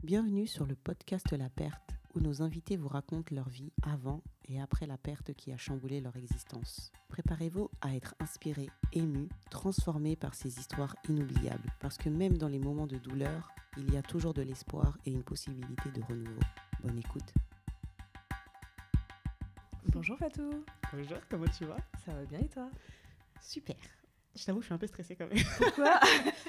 Bienvenue sur le podcast La Perte, où nos invités vous racontent leur vie avant et après la perte qui a chamboulé leur existence. Préparez-vous à être inspirés, émus, transformés par ces histoires inoubliables, parce que même dans les moments de douleur, il y a toujours de l'espoir et une possibilité de renouveau. Bonne écoute. Bonjour Fatou. Bonjour, comment tu vas? Ça va bien et toi? Super. Je t'avoue, je suis un peu stressée quand même. Pourquoi?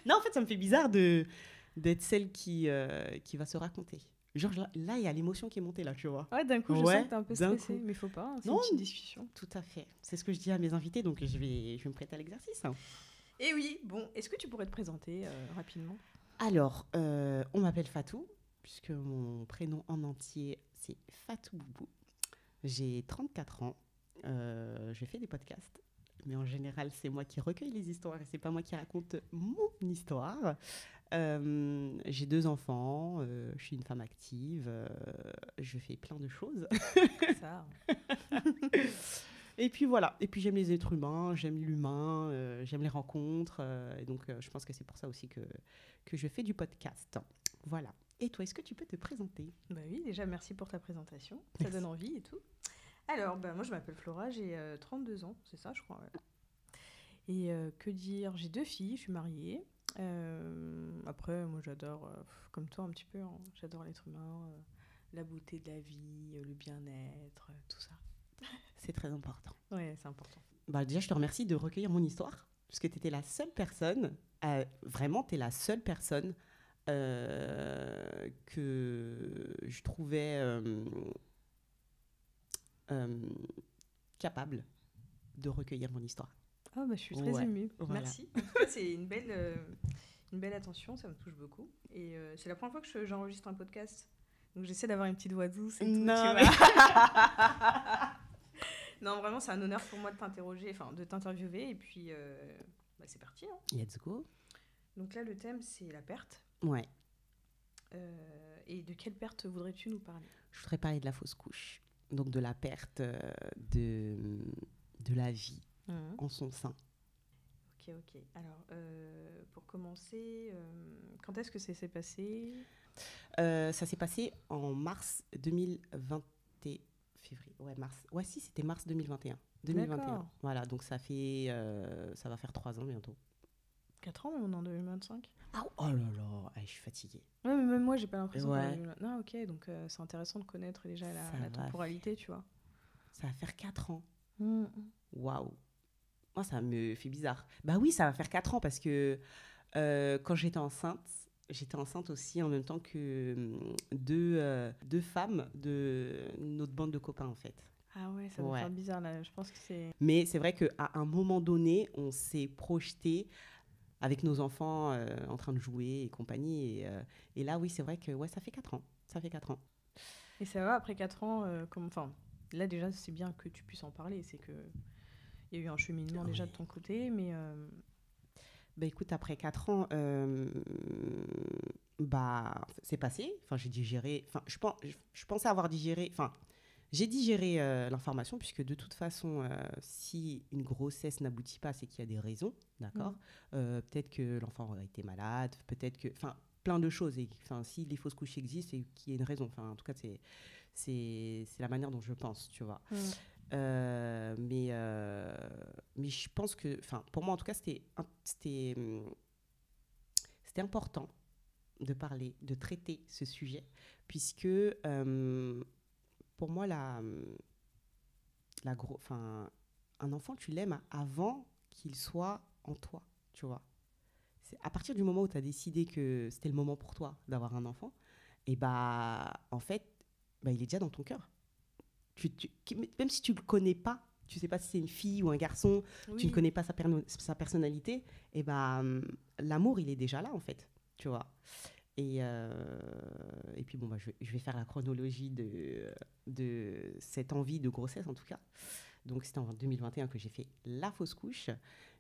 Non, en fait, ça me fait bizarre d'être celle qui va se raconter. Genre là, il y a l'émotion qui est montée là, tu vois. Ouais, d'un coup, je sens que t'es un peu stressée, mais faut pas, hein, c'est une petite discussion. Tout à fait. C'est ce que je dis à mes invités, donc je vais me prêter à l'exercice. Et oui, bon, est-ce que tu pourrais te présenter rapidement? Alors, on m'appelle Fatou, puisque mon prénom en entier, c'est Fatou Boubou. J'ai 34 ans. Je fais des podcasts. Mais en général, c'est moi qui recueille les histoires et c'est pas moi qui raconte mon histoire. J'ai 2 enfants, je suis une femme active, je fais plein de choses. Ça. Et puis voilà, et puis j'aime les êtres humains, j'aime l'humain, j'aime les rencontres. Et donc je pense que c'est pour ça aussi que je fais du podcast. Voilà. Et toi, est-ce que tu peux te présenter? Bah oui, déjà, merci pour ta présentation. Merci. Ça donne envie et tout. Alors, moi, je m'appelle Flora, j'ai 32 ans, c'est ça, je crois. Ouais. Et que dire? J'ai 2 filles, je suis mariée. Après, moi, j'adore, comme toi un petit peu, hein, j'adore l'être humain, la beauté de la vie, le bien-être, tout ça. C'est très important. Ouais, c'est important. Bah, déjà, je te remercie de recueillir mon histoire, parce que tu étais la seule personne, vraiment, tu es la seule personne que je trouvais capable de recueillir mon histoire. Ah bah, je suis très émue. Voilà. Merci. En tout cas, c'est une belle attention, ça me touche beaucoup. Et c'est la première fois que j'enregistre un podcast. Donc j'essaie d'avoir une petite voix douce et tout, Non, tu mais... vois. Non, vraiment, c'est un honneur pour moi de t'interroger, enfin de t'interviewer. Et puis, c'est parti. Hein. Let's go. Donc là, le thème, c'est la perte. Ouais. Et de quelle perte voudrais-tu nous parler? Je voudrais parler de la fausse couche. Donc de la perte de la vie en son sein. Ok. Alors, pour commencer, quand est-ce que ça s'est passé? Ça s'est passé en mars 2020. Février. Ouais, mars. Ouais, si, c'était mars 2021. 2021. D'accord. Voilà, donc ça va faire 3 ans bientôt. 4 ans, on est en 2025. Ah, oh là là, je suis fatiguée. Ouais, mais même moi, j'ai pas l'impression. Ouais. Non, ok, donc c'est intéressant de connaître déjà la temporalité, tu vois. Ça va faire 4 ans. Mmh. Waouh. Moi, ça me fait bizarre. Bah oui, ça va faire 4 ans parce que quand j'étais enceinte aussi en même temps que deux femmes de notre bande de copains, en fait. Ah ouais, ça va faire bizarre, là. Je pense que c'est... Mais c'est vrai qu'à un moment donné, on s'est projeté avec nos enfants en train de jouer et compagnie. Et là, oui, c'est vrai que ça fait 4 ans. Ça fait 4 ans. Et ça va, après 4 ans, enfin, là, déjà, c'est bien que tu puisses en parler. C'est que il y a eu un cheminement déjà de ton côté, mais... Bah écoute, après 4 ans, c'est passé. Enfin, j'ai digéré... Enfin, je pensais avoir digéré... Enfin, j'ai digéré l'information, puisque de toute façon, si une grossesse n'aboutit pas, c'est qu'il y a des raisons, d'accord? Peut-être que l'enfant aurait été malade, peut-être que... Enfin, plein de choses. Et si les fausses couches existent, c'est qu'il y a une raison. Enfin, en tout cas, c'est la manière dont je pense, tu vois. Mais je pense que... Enfin, pour moi, en tout cas, c'était important de parler, de traiter ce sujet, puisque... pour moi, un enfant, tu l'aimes avant qu'il soit en toi, tu vois. C'est à partir du moment où tu as décidé que c'était le moment pour toi d'avoir un enfant, et en fait, il est déjà dans ton cœur. Même si tu le connais pas, tu sais pas si c'est une fille ou un garçon, tu ne connais pas sa personnalité, et l'amour, il est déjà là, en fait, tu vois. Et puis, je vais faire la chronologie de cette envie de grossesse, en tout cas. Donc, c'était en 2021 que j'ai fait la fausse couche.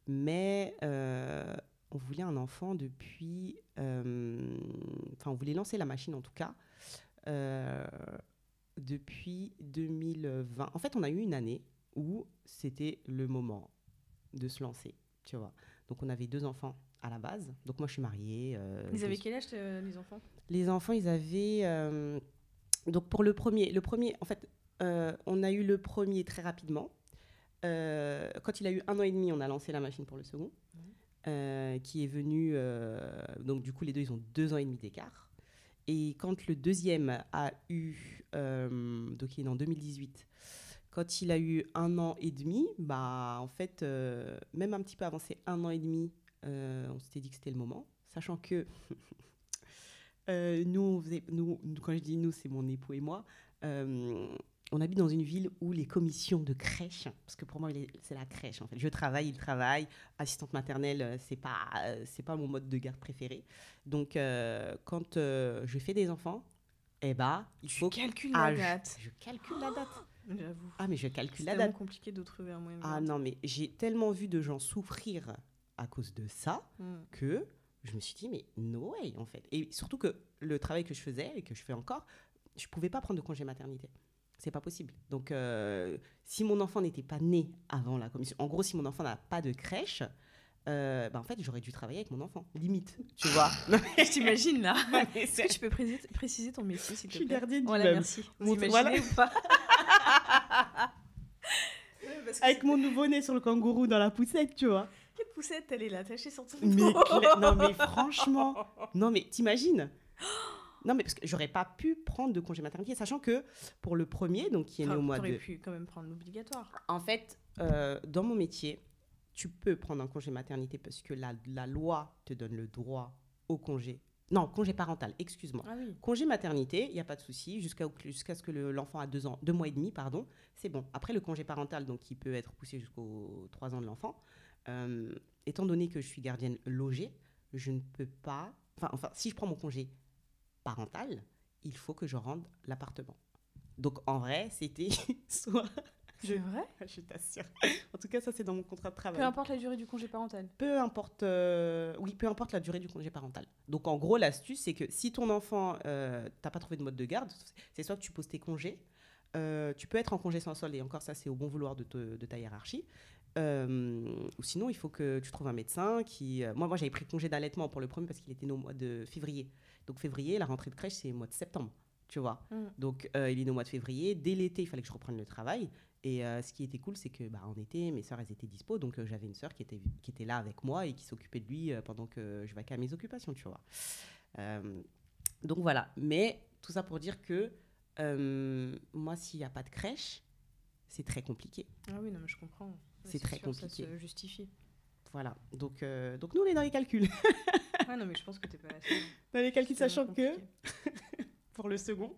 Mais on voulait un enfant depuis... on voulait lancer la machine, en tout cas, depuis 2020. En fait, on a eu une année où c'était le moment de se lancer, tu vois. Donc, on avait 2 enfants à la base. Donc moi, je suis mariée. Ils avaient quel âge, les enfants? Les enfants, ils avaient... donc pour le premier, en fait, on a eu le premier très rapidement. Quand il a eu 1 an et demi, on a lancé la machine pour le second, qui est venu... donc du coup, les deux, ils ont 2 ans et demi d'écart. Et quand le deuxième a eu... donc il est en 2018. Quand il a eu 1 an et demi, bah, en fait, même un petit peu avant ces 1 an et demi, on s'était dit que c'était le moment. Sachant que nous, quand je dis nous, c'est mon époux et moi, on habite dans une ville où les commissions de crèche, parce que pour moi, c'est la crèche en fait. Je travaille, il travaille. Assistante maternelle, c'est pas mon mode de garde préféré. Donc, quand je fais des enfants, eh ben, il faut... Tu calcules la date. Je calcule la date. J'avoue. Ah, mais je calcule la C'est date. tellement compliqué de trouver un moyen de Ah garde. non, mais j'ai tellement vu de gens souffrir à cause de ça que je me suis dit, mais no way, en fait. Et surtout que le travail que je faisais et que je fais encore, je ne pouvais pas prendre de congé maternité. C'est pas possible. Donc, si mon enfant n'était pas né avant la commission, en gros, si mon enfant n'a pas de crèche, bah, en fait, j'aurais dû travailler avec mon enfant, limite, tu vois. Je t'imagine là. Est-ce que tu peux préciser ton métier, s'il te plaît? Je suis gardienne Voilà, d'immeuble. merci. Vous imaginez ou pas? Avec mon nouveau-né sur le kangourou dans la poussette, tu vois. Quelle poussette, elle est là, attachée sur ton Mais dos. non, mais franchement, non, mais t'imagines? Non, mais parce que j'aurais pas pu prendre de congé maternité, sachant que pour le premier, donc qui est né au mois de... T'aurais pu quand même prendre l'obligatoire. En fait, dans mon métier, tu peux prendre un congé maternité parce que la loi te donne le droit au congé. Non, congé parental, excuse-moi. Ah oui. Congé maternité, il n'y a pas de souci, jusqu'à ce que l'enfant a 2 mois et demi, pardon, c'est bon. Après, le congé parental, donc qui peut être poussé jusqu'aux 3 ans de l'enfant, étant donné que je suis gardienne logée, je ne peux pas... Enfin, si je prends mon congé parental, il faut que je rende l'appartement. Donc, en vrai, c'était soit... C'est vrai? Je t'assure. En tout cas, ça, c'est dans mon contrat de travail. Peu importe la durée du congé parental. Peu importe la durée du congé parental. Donc, en gros, l'astuce, c'est que si ton enfant, t'as pas trouvé de mode de garde, c'est soit que tu poses tes congés, tu peux être en congé sans solde, et encore ça, c'est au bon vouloir de ta hiérarchie. Ou sinon, il faut que tu trouves un médecin qui... Moi, j'avais pris congé d'allaitement pour le premier parce qu'il était né au mois de février. Donc, février, la rentrée de crèche, c'est au mois de septembre, tu vois. Donc, il est né au mois de février. Dès l'été, il fallait que je reprenne le travail. Et ce qui était cool, c'est que en été, mes sœurs, elles étaient dispo. Donc, j'avais une sœur qui était là avec moi et qui s'occupait de lui pendant que je vaquais à mes occupations, tu vois. Donc, voilà. Mais tout ça pour dire que moi, s'il n'y a pas de crèche, c'est très compliqué. Ah oui, non, mais je comprends. C'est très sûr, compliqué. Ça se justifie. Voilà. Donc nous, on est dans les calculs. Ah non, mais je pense que t'es pas la seule. Dans les calculs, C'est sachant vraiment que pour le second,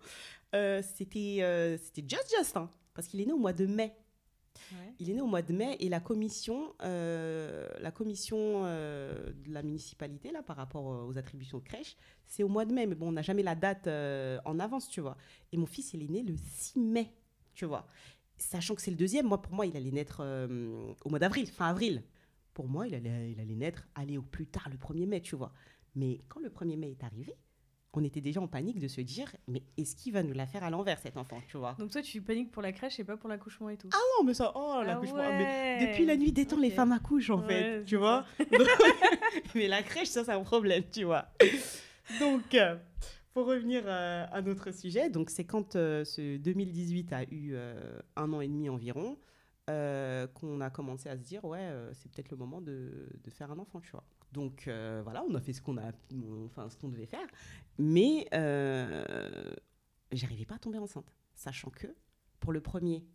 c'était just, hein, parce qu'il est né au mois de mai. Ouais. Il est né au mois de mai et la commission de la municipalité là, par rapport aux attributions de crèche, c'est au mois de mai. Mais bon, on n'a jamais la date en avance, tu vois. Et mon fils, il est né le 6 mai, tu vois. Sachant que c'est le deuxième, pour moi, il allait naître au mois d'avril, fin avril. Pour moi, il allait naître, aller au plus tard le 1er mai, tu vois. Mais quand le 1er mai est arrivé, on était déjà en panique de se dire, mais est-ce qu'il va nous la faire à l'envers, cet enfant, tu vois? Donc toi, tu paniques pour la crèche et pas pour l'accouchement et tout. Ah non, mais ça, l'accouchement. ouais. Mais depuis la nuit des temps, les femmes accouchent, en fait, Ouais, tu vois. Mais la crèche, ça, c'est un problème, tu vois. Donc, pour revenir à notre sujet, donc c'est quand ce 2018 a eu 1 an et demi environ, qu'on a commencé à se dire, c'est peut-être le moment de faire un enfant, tu vois. Donc, voilà, on a fait ce qu'on devait faire. Mais j'arrivais pas à tomber enceinte. Sachant que, pour le premier,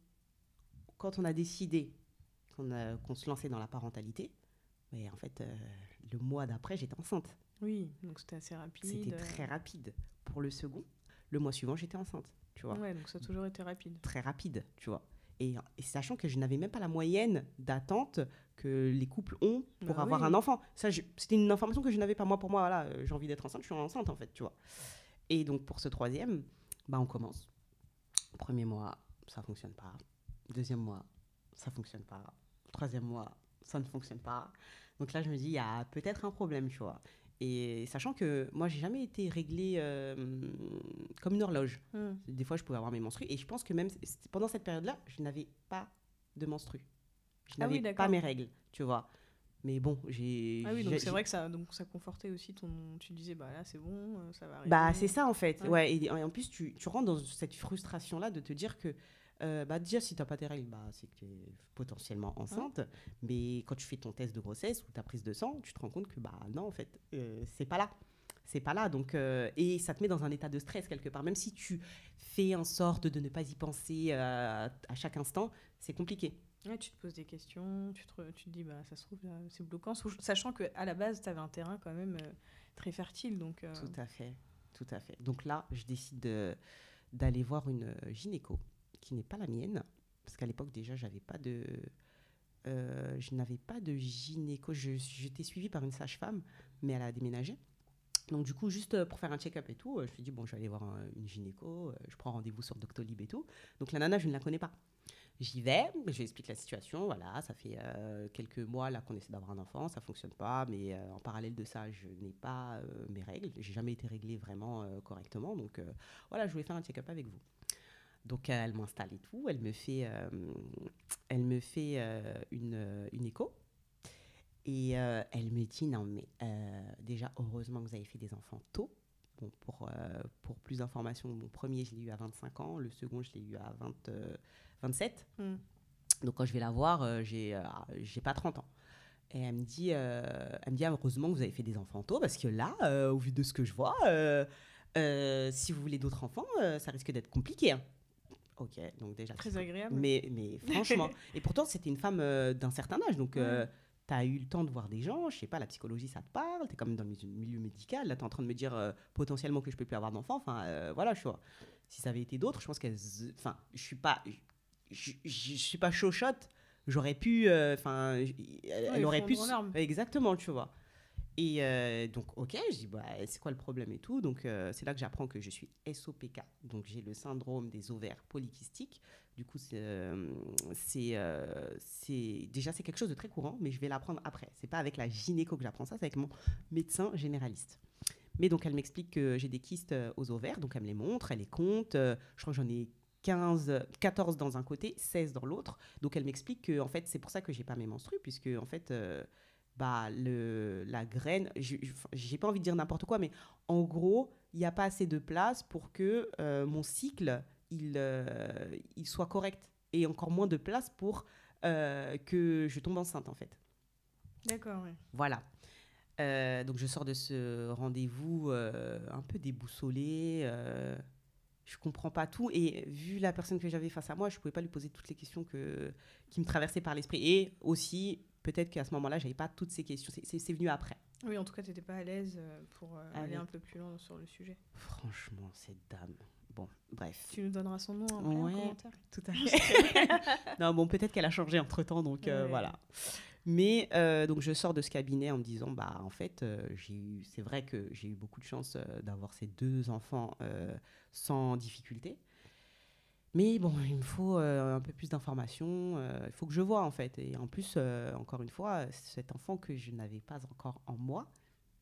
quand on a décidé qu'on se lançait dans la parentalité, mais en fait, le mois d'après, j'étais enceinte. Oui, donc c'était assez rapide. C'était très rapide. Pour le second, le mois suivant, j'étais enceinte, tu vois. Ouais, donc ça a toujours été rapide. Très rapide, tu vois. Et sachant que je n'avais même pas la moyenne d'attente que les couples ont pour avoir un enfant. Ça, c'était une information que je n'avais pas. Moi, pour moi, voilà, j'ai envie d'être enceinte, je suis enceinte, en fait, tu vois. Et donc, pour ce troisième, on commence. Premier mois, ça ne fonctionne pas. Deuxième mois, ça ne fonctionne pas. Troisième mois, ça ne fonctionne pas. Donc là, je me dis, il y a peut-être un problème, tu vois. Et sachant que moi, j'ai jamais été réglée comme une horloge. Des fois, je pouvais avoir mes menstrues. Et je pense que même pendant cette période-là, je n'avais pas de menstrues. Je n'avais pas mes règles, tu vois. Mais bon, Ah oui, donc c'est vrai que ça confortait aussi tu disais, bah là, c'est bon, ça va bah, arriver. c'est ça, en fait. Ouais. Ouais, et en plus, tu rentres dans cette frustration-là de te dire que, bah, déjà, si tu n'as pas tes règles, bah, c'est que tu es potentiellement enceinte. Mais quand tu fais ton test de grossesse ou ta prise de sang, tu te rends compte que, bah, non, en fait, c'est pas là. C'est pas là. Donc, et ça te met dans un état de stress quelque part. Même si tu fais en sorte de ne pas y penser à chaque instant, c'est compliqué. Ouais, tu te poses des questions, tu te dis, bah ça se trouve, là, c'est bloquant. Sachant qu'à la base, tu avais un terrain quand même très fertile. Donc, Tout à fait. Tout à fait. Donc là, je décide d'aller voir une gynéco qui n'est pas la mienne. Parce qu'à l'époque, déjà, je n'avais pas de gynéco. J'étais suivie par une sage-femme, mais elle a déménagé. Donc, du coup, juste pour faire un check-up et tout, je me suis dit, bon, je vais aller voir une gynéco. Je prends rendez-vous sur Doctolib et tout. Donc, la nana, je ne la connais pas. J'y vais, je lui explique la situation. Voilà, ça fait quelques mois là qu'on essaie d'avoir un enfant, ça fonctionne pas, mais en parallèle de ça, je n'ai pas mes règles. J'ai jamais été réglée vraiment correctement, donc voilà, je voulais faire un check-up avec vous. Donc elle m'installe et tout, elle me fait une écho et elle me dit non mais déjà heureusement que vous avez fait des enfants tôt. Bon, pour plus d'informations, mon premier, je l'ai eu à 25 ans, le second, je l'ai eu à 27. Donc, quand je vais la voir, j'ai pas 30 ans. Et elle me dit heureusement que vous avez fait des enfants tôt, parce que là, au vu de ce que je vois, si vous voulez d'autres enfants, ça risque d'être compliqué. Hein. Ok, donc déjà. Très agréable. Mais franchement, et pourtant, c'était une femme d'un certain âge, donc tu as eu le temps de voir des gens, je sais pas, la psychologie, ça te parle, tu es quand même dans le milieu médical, là, tu es en train de me dire potentiellement que je peux plus avoir d'enfants, enfin, voilà, je vois. Si ça avait été d'autres, je pense qu'elle. Enfin, je suis pas chochotte, j'aurais pu. Enfin, elle aurait pu. Exactement, tu vois. Et donc, ok, je dis, bah, c'est quoi le problème et tout. Donc, c'est là que j'apprends que je suis SOPK. Donc, j'ai le syndrome des ovaires polykystiques. Du coup, déjà, c'est quelque chose de très courant, mais je vais l'apprendre après. C'est pas avec la gynéco que j'apprends ça, c'est avec mon médecin généraliste. Mais donc, elle m'explique que j'ai des kystes aux ovaires. Donc, elle me les montre, elle les compte. Je crois que j'en ai 14 dans un côté, 16 dans l'autre. Donc, elle m'explique que, en fait, c'est pour ça que j'ai pas mes menstrues, puisque, en fait, bah, la graine, j'ai pas envie de dire n'importe quoi, mais en gros, il n'y a pas assez de place pour que mon cycle, il soit correct. Et encore moins de place pour que je tombe enceinte, en fait. D'accord, oui. Voilà. Donc je sors de ce rendez-vous un peu déboussolée. Je comprends pas tout. Et vu la personne que j'avais face à moi, je pouvais pas lui poser toutes les questions qui me traversaient par l'esprit. Et aussi, peut-être qu'à ce moment-là, j'avais pas toutes ces questions. C'est venu après. Oui, en tout cas, tu n'étais pas à l'aise pour aller un peu plus loin sur le sujet. Franchement, cette dame. Bon, bref. Tu nous donneras son nom après en commentaire. Tout à fait. Non, bon, peut-être qu'elle a changé entre-temps, donc voilà. Mais donc je sors de ce cabinet en me disant, bah en fait, c'est vrai que j'ai eu beaucoup de chance d'avoir ces 2 enfants sans difficulté. Mais bon, il me faut un peu plus d'informations. Il faut que je vois en fait. Et en plus, encore une fois, cet enfant que je n'avais pas encore en moi,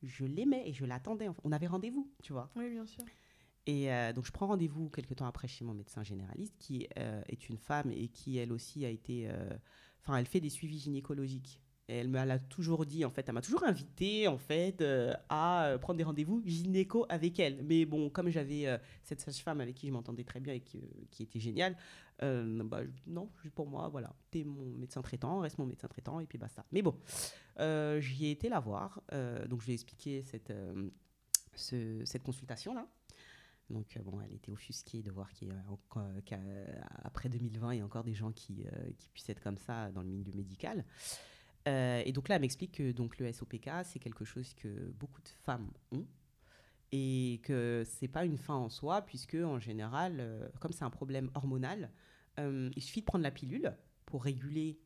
je l'aimais et je l'attendais. On avait rendez-vous, tu vois. Oui, bien sûr. Et donc je prends rendez-vous quelques temps après chez mon médecin généraliste, qui est une femme et qui elle aussi a été... Enfin, elle fait des suivis gynécologiques. Et elle m'a toujours dit, en fait, elle m'a toujours invité, en fait, à prendre des rendez-vous gynéco avec elle. Mais bon, comme j'avais cette sage-femme avec qui je m'entendais très bien et qui était géniale, bah, non, pour moi, voilà, t'es mon médecin traitant, reste mon médecin traitant, et puis basta. Mais bon, j'y ai été la voir, donc je lui ai expliqué cette consultation-là. Donc, bon, elle était offusquée de voir qu'après 2020, il y a encore des gens qui puissent être comme ça dans le milieu médical. Et donc là, elle m'explique que donc, le SOPK, c'est quelque chose que beaucoup de femmes ont et que c'est pas une fin en soi, puisque en général, comme c'est un problème hormonal, il suffit de prendre la pilule pour réguler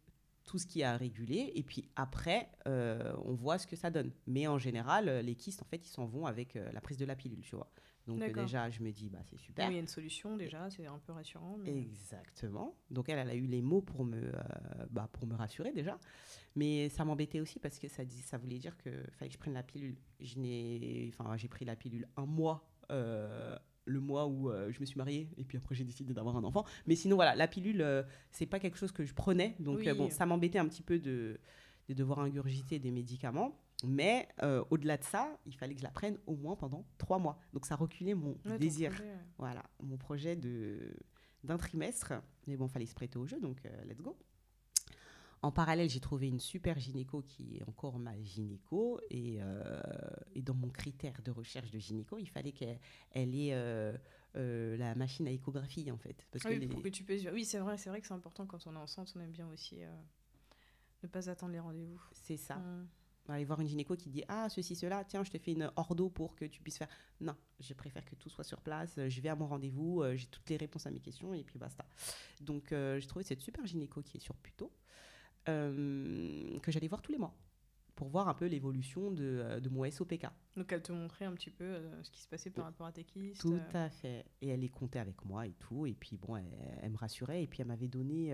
tout ce qu'il y a à réguler, et puis après, on voit ce que ça donne. Mais en général, les kystes, en fait, ils s'en vont avec la prise de la pilule, tu vois. Donc déjà, je me dis, bah, c'est super. Oui, il y a une solution déjà, c'est un peu rassurant. Mais... Exactement. Donc elle a eu les mots pour me rassurer déjà. Mais ça m'embêtait aussi parce que ça voulait dire qu'il fallait que je prenne la pilule. J'ai pris la pilule un mois, le mois où je me suis mariée, et puis après j'ai décidé d'avoir un enfant. Mais sinon, voilà, la pilule, c'est pas quelque chose que je prenais. Donc bon, ça m'embêtait un petit peu de devoir ingurgiter des médicaments. Mais au-delà de ça, il fallait que je la prenne au moins pendant 3 mois. Donc ça reculait mon désir. Projet, ouais. Voilà, mon projet d'un trimestre. Mais bon, il fallait se prêter au jeu, donc let's go. En parallèle, j'ai trouvé une super gynéco qui est encore ma gynéco. Et dans mon critère de recherche de gynéco, il fallait qu'elle ait la machine à échographie, en fait. Parce que Pour que tu puisses... Oui, c'est vrai que c'est important quand on est enceinte. On aime bien aussi ne pas attendre les rendez-vous. C'est ça. Aller voir une gynéco qui dit ceci, cela, tiens, je te fais une ordo pour que tu puisses faire. Non, je préfère que tout soit sur place. Je vais à mon rendez-vous, j'ai toutes les réponses à mes questions et puis basta. Donc, j'ai trouvé cette super gynéco qui est sur Puteaux, que j'allais voir tous les mois pour voir un peu l'évolution de mon SOPK. Donc, elle te montrait un petit peu ce qui se passait par rapport à tes kystes. Tout à fait. Et elle les comptait avec moi et tout. Et puis, bon, elle me rassurait. Et puis, elle m'avait donné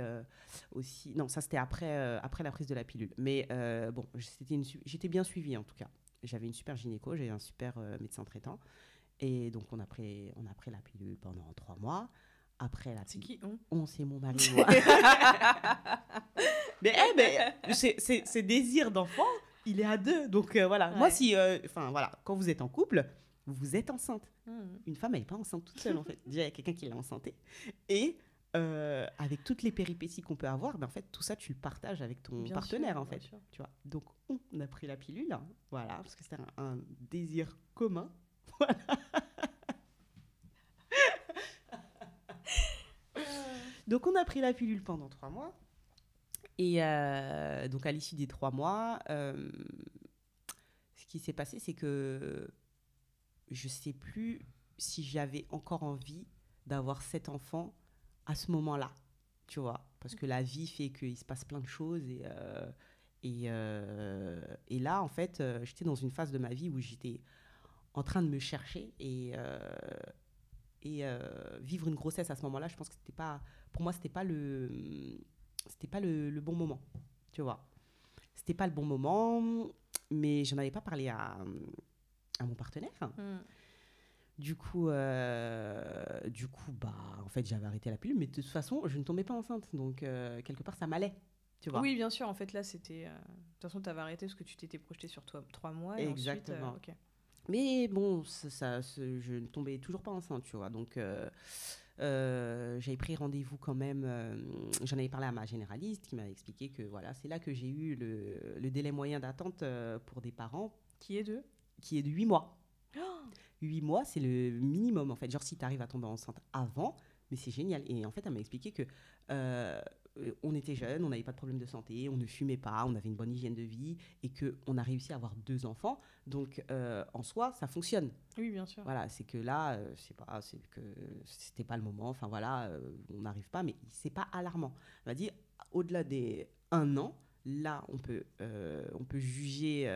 aussi... Non, ça, c'était après la prise de la pilule. Mais bon, j'étais bien suivie, en tout cas. J'avais une super gynéco, j'ai un super médecin traitant. Et donc, on a pris la pilule pendant 3 mois. Après la pilule... C'est qui c'est mon mari, moi. mais c'est désir d'enfant, il est à 2. Donc, voilà. Ouais. Moi, quand vous êtes en couple, vous êtes enceinte. Une femme, elle n'est pas enceinte toute seule, en fait. Déjà, il y a quelqu'un qui l'a enceintée. Et avec toutes les péripéties qu'on peut avoir, en fait, tout ça, tu le partages avec ton partenaire, en fait. Tu vois. Donc, on a pris la pilule, hein, voilà, parce que c'était un désir commun. Voilà. Donc, on a pris la pilule pendant 3 mois. Et donc, à l'issue des 3 mois, ce qui s'est passé, c'est que je ne sais plus si j'avais encore envie d'avoir cet enfant à ce moment-là, tu vois. Parce que la vie fait qu'il se passe plein de choses. Et là, en fait, j'étais dans une phase de ma vie où j'étais en train de me chercher. Et vivre une grossesse à ce moment-là, je pense que pour moi, c'était pas le bon moment, tu vois. C'était pas le bon moment, mais j'en avais pas parlé à mon partenaire. Du coup, en fait, j'avais arrêté la pilule, mais de toute façon, je ne tombais pas enceinte. Donc, quelque part, ça m'allait, tu vois. Oui, bien sûr. En fait, là, c'était... De toute façon, tu avais arrêté parce que tu t'étais projetée sur 3 mois. Et exactement. Ensuite, Mais bon, je ne tombais toujours pas enceinte, tu vois. Donc, j'avais pris rendez-vous quand même. J'en avais parlé à ma généraliste qui m'avait expliqué que voilà, c'est là que j'ai eu le délai moyen d'attente pour des parents. Qui est de 8 mois. 8 mois, c'est le minimum, en fait. Genre, si tu arrives à tomber enceinte avant, mais c'est génial. Et en fait, elle m'a expliqué que on était jeunes, on n'avait pas de problème de santé, on ne fumait pas, on avait une bonne hygiène de vie et qu'on a réussi à avoir 2 enfants. Donc, en soi, ça fonctionne. Oui, bien sûr. Voilà, c'est que là, c'est que c'était pas le moment. Enfin, voilà, on n'arrive pas, mais c'est pas alarmant. On va dire, au-delà des 1 an, là, on peut juger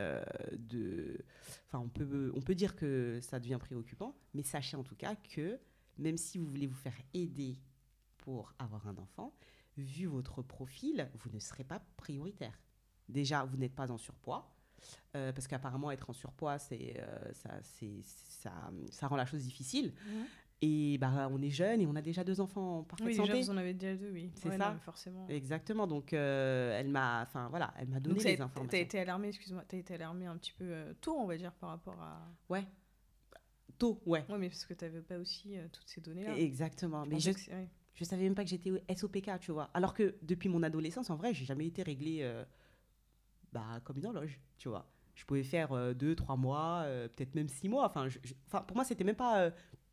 Enfin, on peut dire que ça devient préoccupant, mais sachez en tout cas que même si vous voulez vous faire aider pour avoir un enfant, vu votre profil, vous ne serez pas prioritaire. Déjà, vous n'êtes pas en surpoids, parce qu'apparemment, être en surpoids, ça rend la chose difficile. Et on est jeune et on a déjà 2 enfants en parfaite santé. Oui, déjà, vous en avez déjà 2, oui. C'est ça, non, forcément. Exactement. Donc, elle m'a donné les informations. T'as été alarmée, excuse-moi, t'as été alarmée un petit peu tôt, on va dire, par rapport à... Ouais. Tôt, ouais. Ouais, mais parce que t'avais pas aussi toutes ces données-là. Exactement. Mais je savais même pas que j'étais SOPK, tu vois. Alors que depuis mon adolescence, en vrai, j'ai jamais été réglée comme une horloge, tu vois. Je pouvais faire 2, 3 mois, peut-être même 6 mois. Enfin, pour moi, c'était même pas...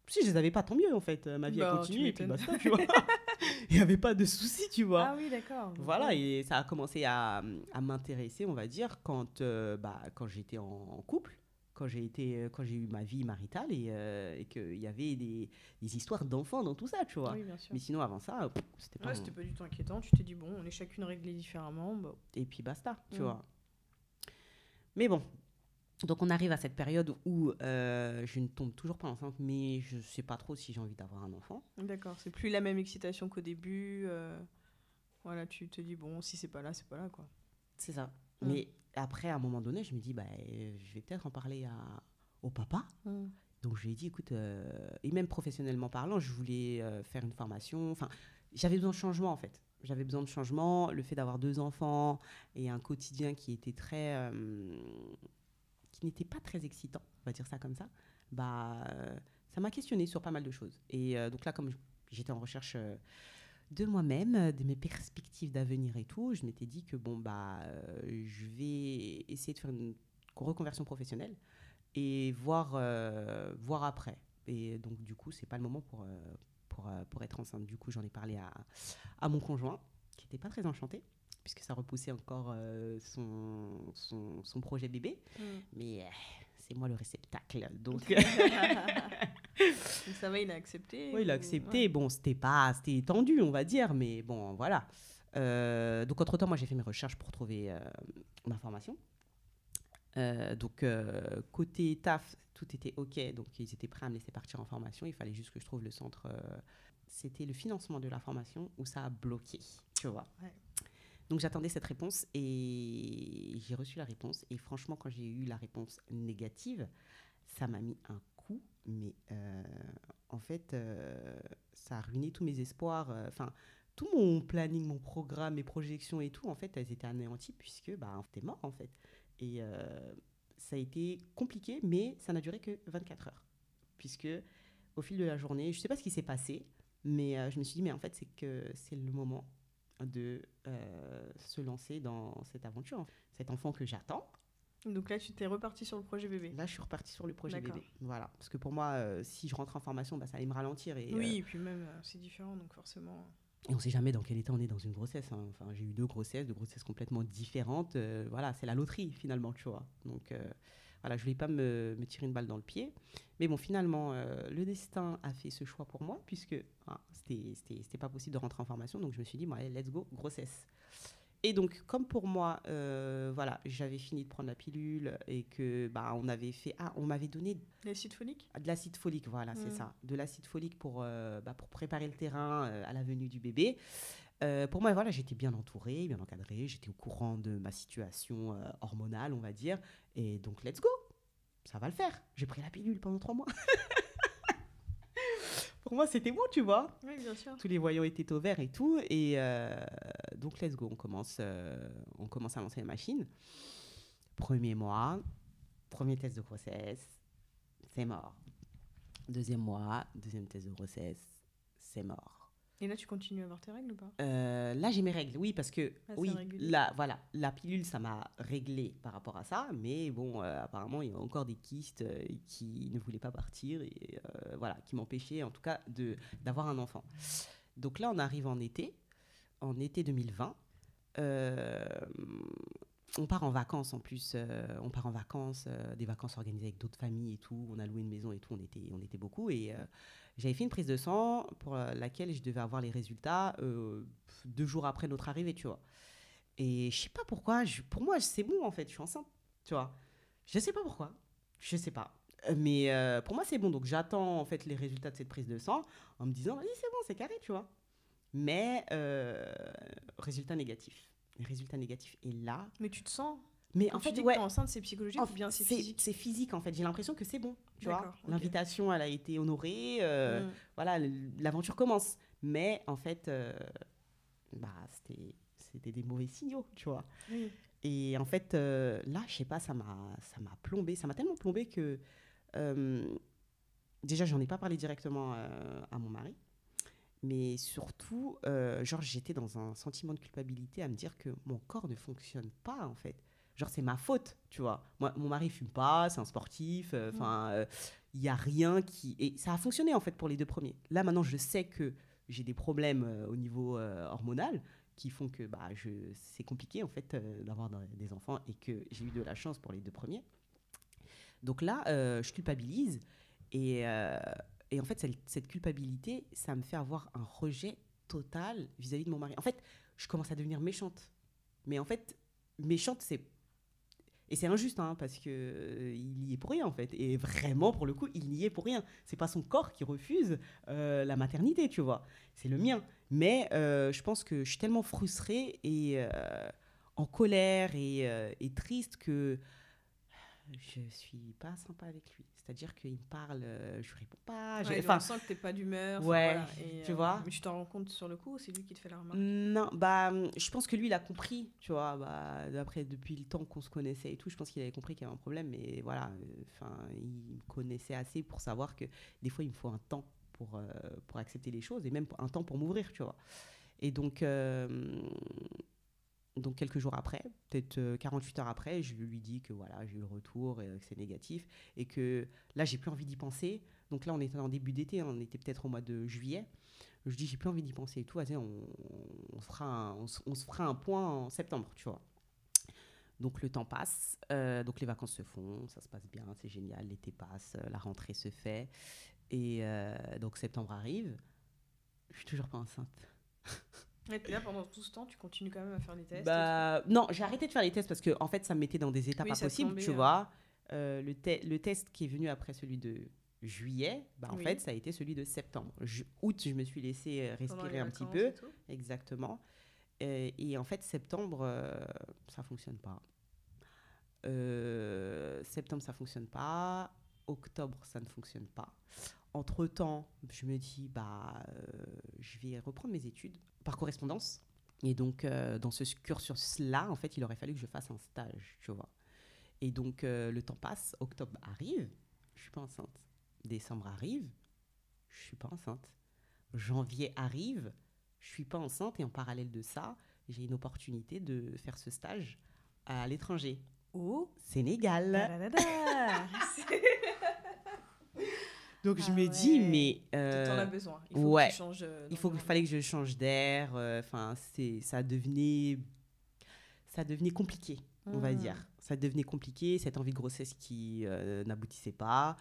Si je les avais pas, tant mieux, en fait. Ma vie a continué, et puis basta, tu vois. Il n'y avait pas de souci, tu vois. Ah oui, d'accord. Voilà, et ça a commencé à m'intéresser, on va dire, quand j'étais en couple, quand j'ai eu ma vie maritale et qu'il y avait des histoires d'enfants dans tout ça, tu vois. Oui, bien sûr. Mais sinon, avant ça, c'était pas... c'était pas du tout inquiétant. Tu t'es dit, bon, on est chacune réglée différemment. Bah. Et puis basta, tu vois. Mais bon, donc on arrive à cette période où je ne tombe toujours pas enceinte, mais je sais pas trop si j'ai envie d'avoir un enfant. D'accord, c'est plus la même excitation qu'au début. Voilà, tu te dis, bon, si c'est pas là, quoi. C'est ça. Mais après, à un moment donné, je me dis, je vais peut-être en parler au papa. Donc, je lui ai dit, écoute, et même professionnellement parlant, je voulais faire une formation. Enfin, j'avais besoin de changement, en fait. J'avais besoin de changement. Le fait d'avoir 2 enfants et un quotidien qui était qui n'était pas très excitant, on va dire ça comme ça, ça m'a questionné sur pas mal de choses. Et donc là, comme j'étais en recherche de moi-même, de mes perspectives d'avenir et tout, je m'étais dit que je vais essayer de faire une reconversion professionnelle et voir après. Et donc, du coup, c'est pas le moment pour être enceinte. Du coup, j'en ai parlé à mon conjoint, qui n'était pas très enchanté, puisque ça repoussait encore son projet bébé. Mais c'est moi le réceptacle. Donc, ça va, il a accepté? Oui, il a accepté. Ouais. Bon, c'était tendu, on va dire, mais bon, voilà. Donc, entre-temps, moi, j'ai fait mes recherches pour trouver ma formation. Côté taf, tout était OK. Donc, ils étaient prêts à me laisser partir en formation. Il fallait juste que je trouve le centre. C'était le financement de la formation où ça a bloqué, tu vois. Ouais. Donc, j'attendais cette réponse et j'ai reçu la réponse. Et franchement, quand j'ai eu la réponse négative, ça m'a mis un coup. Mais en fait, ça a ruiné tous mes espoirs. Tout mon planning, mon programme, mes projections et tout, en fait, elles étaient anéanties puisque t'es mort, en fait. Et ça a été compliqué, mais ça n'a duré que 24 heures. Puisque au fil de la journée, je ne sais pas ce qui s'est passé, mais je me suis dit, mais en fait, c'est le moment de se lancer dans cette aventure. Cet enfant que j'attends. Donc là, tu t'es reparti sur le projet bébé. Là, je suis repartie sur le projet bébé. Voilà. Parce que pour moi, si je rentre en formation, ça allait me ralentir. Et puis même, c'est différent, donc forcément... Et on ne sait jamais dans quel état on est dans une grossesse. Hein. Enfin, j'ai eu 2 grossesses complètement différentes. Voilà, c'est la loterie, finalement, tu vois. Donc, voilà, je ne voulais pas me tirer une balle dans le pied. Mais bon, finalement, le destin a fait ce choix pour moi, puisque c'était pas possible de rentrer en formation. Donc, je me suis dit, bon, allez, let's go, grossesse. Et donc, comme pour moi, voilà, j'avais fini de prendre la pilule et que on m'avait donné de l'acide folique. De l'acide folique, voilà, c'est ça, de l'acide folique pour préparer le terrain à la venue du bébé. Pour moi, voilà, j'étais bien entourée, bien encadrée, j'étais au courant de ma situation hormonale, on va dire, et donc let's go, ça va le faire. J'ai pris la pilule pendant 3 mois. Pour moi, c'était bon, tu vois. Oui, bien sûr. Tous les voyants étaient au vert et tout. Et donc, let's go. On commence à lancer la machine. Premier mois, premier test de grossesse, c'est mort. Deuxième mois, deuxième test de grossesse, c'est mort. Et là, tu continues à avoir tes règles ou pas ? Là, j'ai mes règles, oui, parce que la pilule, ça m'a réglé par rapport à ça, mais bon, apparemment, il y a encore des kystes qui ne voulaient pas partir et qui m'empêchaient, en tout cas, d'avoir un enfant. Donc là, on arrive en été 2020. On part en vacances en plus, des vacances organisées avec d'autres familles et tout. On a loué une maison et tout, on était beaucoup. Et j'avais fait une prise de sang pour laquelle je devais avoir les résultats 2 jours après notre arrivée, tu vois. Et je sais pas pourquoi, pour moi, c'est bon en fait, je suis enceinte, tu vois. Je sais pas pourquoi, je sais pas. Mais pour moi, c'est bon. Donc j'attends en fait les résultats de cette prise de sang en me disant, vas-y, c'est bon, c'est carré, tu vois. Mais résultat négatif. Les résultats négatifs. Et là... Mais tu te sens... Mais quand en fait, tu dis que t'es enceinte, c'est psychologique ou bien c'est physique ? C'est physique, en fait. J'ai l'impression que c'est bon, tu vois. Okay. L'invitation, elle a été honorée. Voilà, l'aventure commence. Mais en fait, c'était des mauvais signaux, tu vois. Oui. Et en fait, là, je sais pas, ça m'a plombé. Ça m'a tellement plombé que... déjà, j'en ai pas parlé directement à mon mari. Mais surtout, j'étais dans un sentiment de culpabilité à me dire que mon corps ne fonctionne pas, en fait. Genre, c'est ma faute, tu vois. Moi, mon mari fume pas, c'est un sportif. Il y a rien qui... Et ça a fonctionné, en fait, pour les 2 premiers. Là, maintenant, je sais que j'ai des problèmes au niveau hormonal qui font que c'est compliqué, en fait, d'avoir des enfants et que j'ai eu de la chance pour les 2 premiers. Donc là, je culpabilise et en fait, cette culpabilité, ça me fait avoir un rejet total vis-à-vis de mon mari. En fait, je commence à devenir méchante. Mais en fait, méchante, et c'est injuste, hein, parce qu'il y est pour rien, en fait. Et vraiment, pour le coup, il n'y est pour rien. C'est pas son corps qui refuse la maternité, tu vois. C'est le mien. Mais je pense que je suis tellement frustrée et en colère et triste que je suis pas sympa avec lui. C'est-à-dire qu'il me parle, je lui réponds pas. Ouais, on sent que t'es pas d'humeur. Ouais, voilà, et, tu vois. Mais tu t'en rends compte sur le coup ou c'est lui qui te fait la remarque? Non, bah, je pense que lui, il a compris, tu vois. Bah, d'après, depuis le temps qu'on se connaissait et tout, je pense qu'il avait compris qu'il y avait un problème. Mais voilà, il me connaissait assez pour savoir que des fois, il me faut un temps pour accepter les choses et même un temps pour m'ouvrir, tu vois. Et donc quelques jours après, peut-être 48 heures après, je lui dis que voilà, j'ai eu le retour et que c'est négatif et que là, j'ai plus envie d'y penser. Donc là, on était en début d'été, on était peut-être au mois de juillet. Je dis, j'ai plus envie d'y penser et tout. Vas-y, on se fera un point en septembre, tu vois. Donc le temps passe, donc les vacances se font, ça se passe bien, c'est génial, l'été passe, la rentrée se fait. Et donc septembre arrive, je suis toujours pas enceinte. Et puis là, pendant tout ce temps, tu continues quand même à faire les tests Bah, non, j'ai arrêté de faire les tests parce que en fait, ça me mettait dans des états Oui, pas ça te possibles, tombait, tu vois. Le test qui est venu après celui de juillet, bah, en Oui. fait, ça a été celui de septembre. Août, je me suis laissé pendant les respirer un petit vacances peu, et tout. exactement. Et en fait, septembre, ça fonctionne pas. Septembre, ça fonctionne pas. Octobre, ça ne fonctionne pas. Entre-temps, je me dis, bah, je vais reprendre mes études par correspondance. Et donc, dans ce cursus-là, en fait, il aurait fallu que je fasse un stage, tu vois. Et donc, le temps passe, octobre arrive, je suis pas enceinte. Décembre arrive, je suis pas enceinte. Janvier arrive, je suis pas enceinte. Et en parallèle de ça, j'ai une opportunité de faire ce stage à l'étranger. Au Sénégal. Da-da-da-da. Donc, je me dis, mais... T'en as besoin. Il faut ouais, que tu changes fallait que je change d'air. Enfin, ça devenait compliqué, on va dire. Ça devenait compliqué, cette envie de grossesse qui n'aboutissait pas.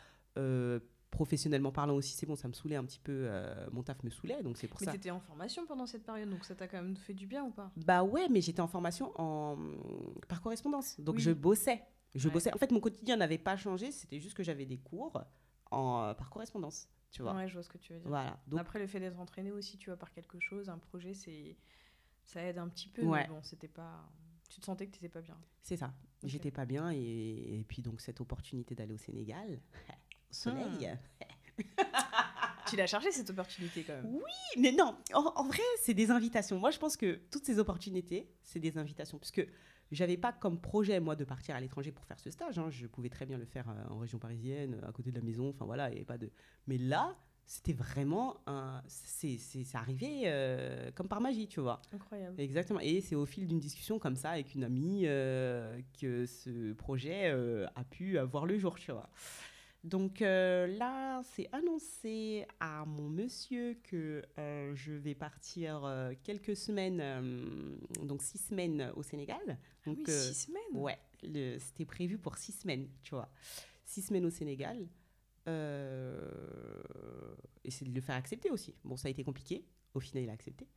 Professionnellement parlant aussi, c'est bon, ça me saoulait un petit peu. Mon taf me saoulait, donc c'est pour ça. Mais t'étais en formation pendant cette période, donc ça t'a quand même fait du bien ou pas? Bah ouais, mais j'étais en formation par correspondance. Donc Oui. je bossais. Ouais. Bossais. En fait, mon quotidien n'avait pas changé, c'était juste que j'avais des cours par correspondance, tu vois. Ouais, je vois ce que tu veux dire. Voilà. Donc, Après, le fait d'être entraîné aussi, tu vois, par quelque chose, un projet, ça aide un petit peu, ouais. mais bon, c'était pas... Tu te sentais que t'étais pas bien. C'est ça. Ok. J'étais pas bien et puis donc cette opportunité d'aller au Sénégal, au soleil. Tu l'as cherché cette opportunité quand même. Oui, mais non, en vrai, c'est des invitations. Moi, je pense que toutes ces opportunités, c'est des invitations. Puisque j'avais pas comme projet, moi, de partir à l'étranger pour faire ce stage. Hein. Je pouvais très bien le faire en région parisienne, à côté de la maison. Enfin, voilà, il n'y avait pas de... Mais là, c'était vraiment c'est arrivé comme par magie, tu vois. Incroyable. Exactement. Et c'est au fil d'une discussion comme ça avec une amie que ce projet a pu voir le jour, tu vois. Donc là, c'est annoncé à mon monsieur que je vais partir quelques semaines, donc 6 semaines au Sénégal. Donc, 6 semaines. Ouais, c'était prévu pour 6 semaines, tu vois. 6 semaines au Sénégal. Et c'est de le faire accepter aussi. Bon, ça a été compliqué. Au final, il a accepté.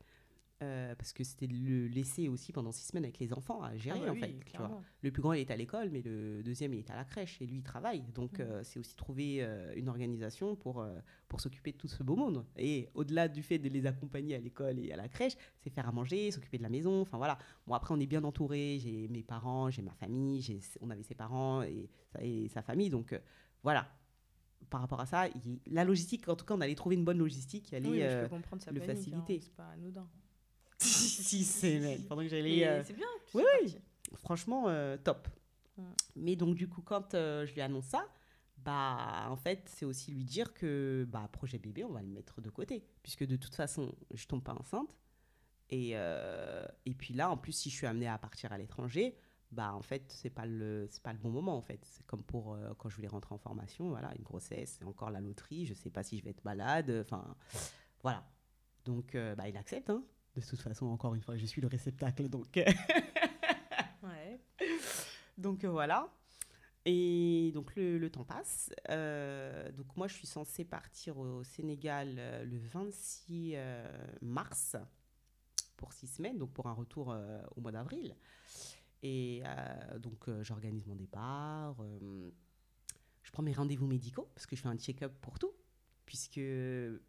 Parce que c'était de le laisser aussi pendant 6 semaines avec les enfants à gérer, en fait. Tu vois. Le plus grand, il est à l'école, mais le deuxième, il est à la crèche et lui, il travaille. Donc, c'est aussi trouver une organisation pour s'occuper de tout ce beau monde. Et au-delà du fait de les accompagner à l'école et à la crèche, c'est faire à manger, s'occuper de la maison. Enfin, voilà. Bon, après, on est bien entouré. J'ai mes parents, j'ai ma famille, on avait ses parents et sa famille. Donc, voilà. Par rapport à ça, la logistique, en tout cas, on allait trouver une bonne logistique qui allait je peux comprendre sa le panique, faciliter. hein, c'est pas anodin. 6 semaines pendant que j'allais c'est bien. Oui, franchement top. Mais donc du coup quand je lui annonce ça, bah en fait c'est aussi lui dire que bah projet bébé on va le mettre de côté puisque de toute façon je tombe pas enceinte et puis là en plus si je suis amenée à partir à l'étranger, bah en fait c'est pas le bon moment en fait. C'est comme pour quand je voulais rentrer en formation, voilà, une grossesse, c'est encore la loterie, je sais pas si je vais être malade, enfin voilà. Donc bah il accepte hein. De toute façon, encore une fois, je suis le réceptacle, donc... Ouais. Donc voilà. Et donc le temps passe. Donc moi, je suis censée partir au Sénégal le 26 mars pour 6 semaines, donc pour un retour au mois d'avril. Et donc j'organise mon départ. Je prends mes rendez-vous médicaux parce que je fais un check-up pour tout. Puisque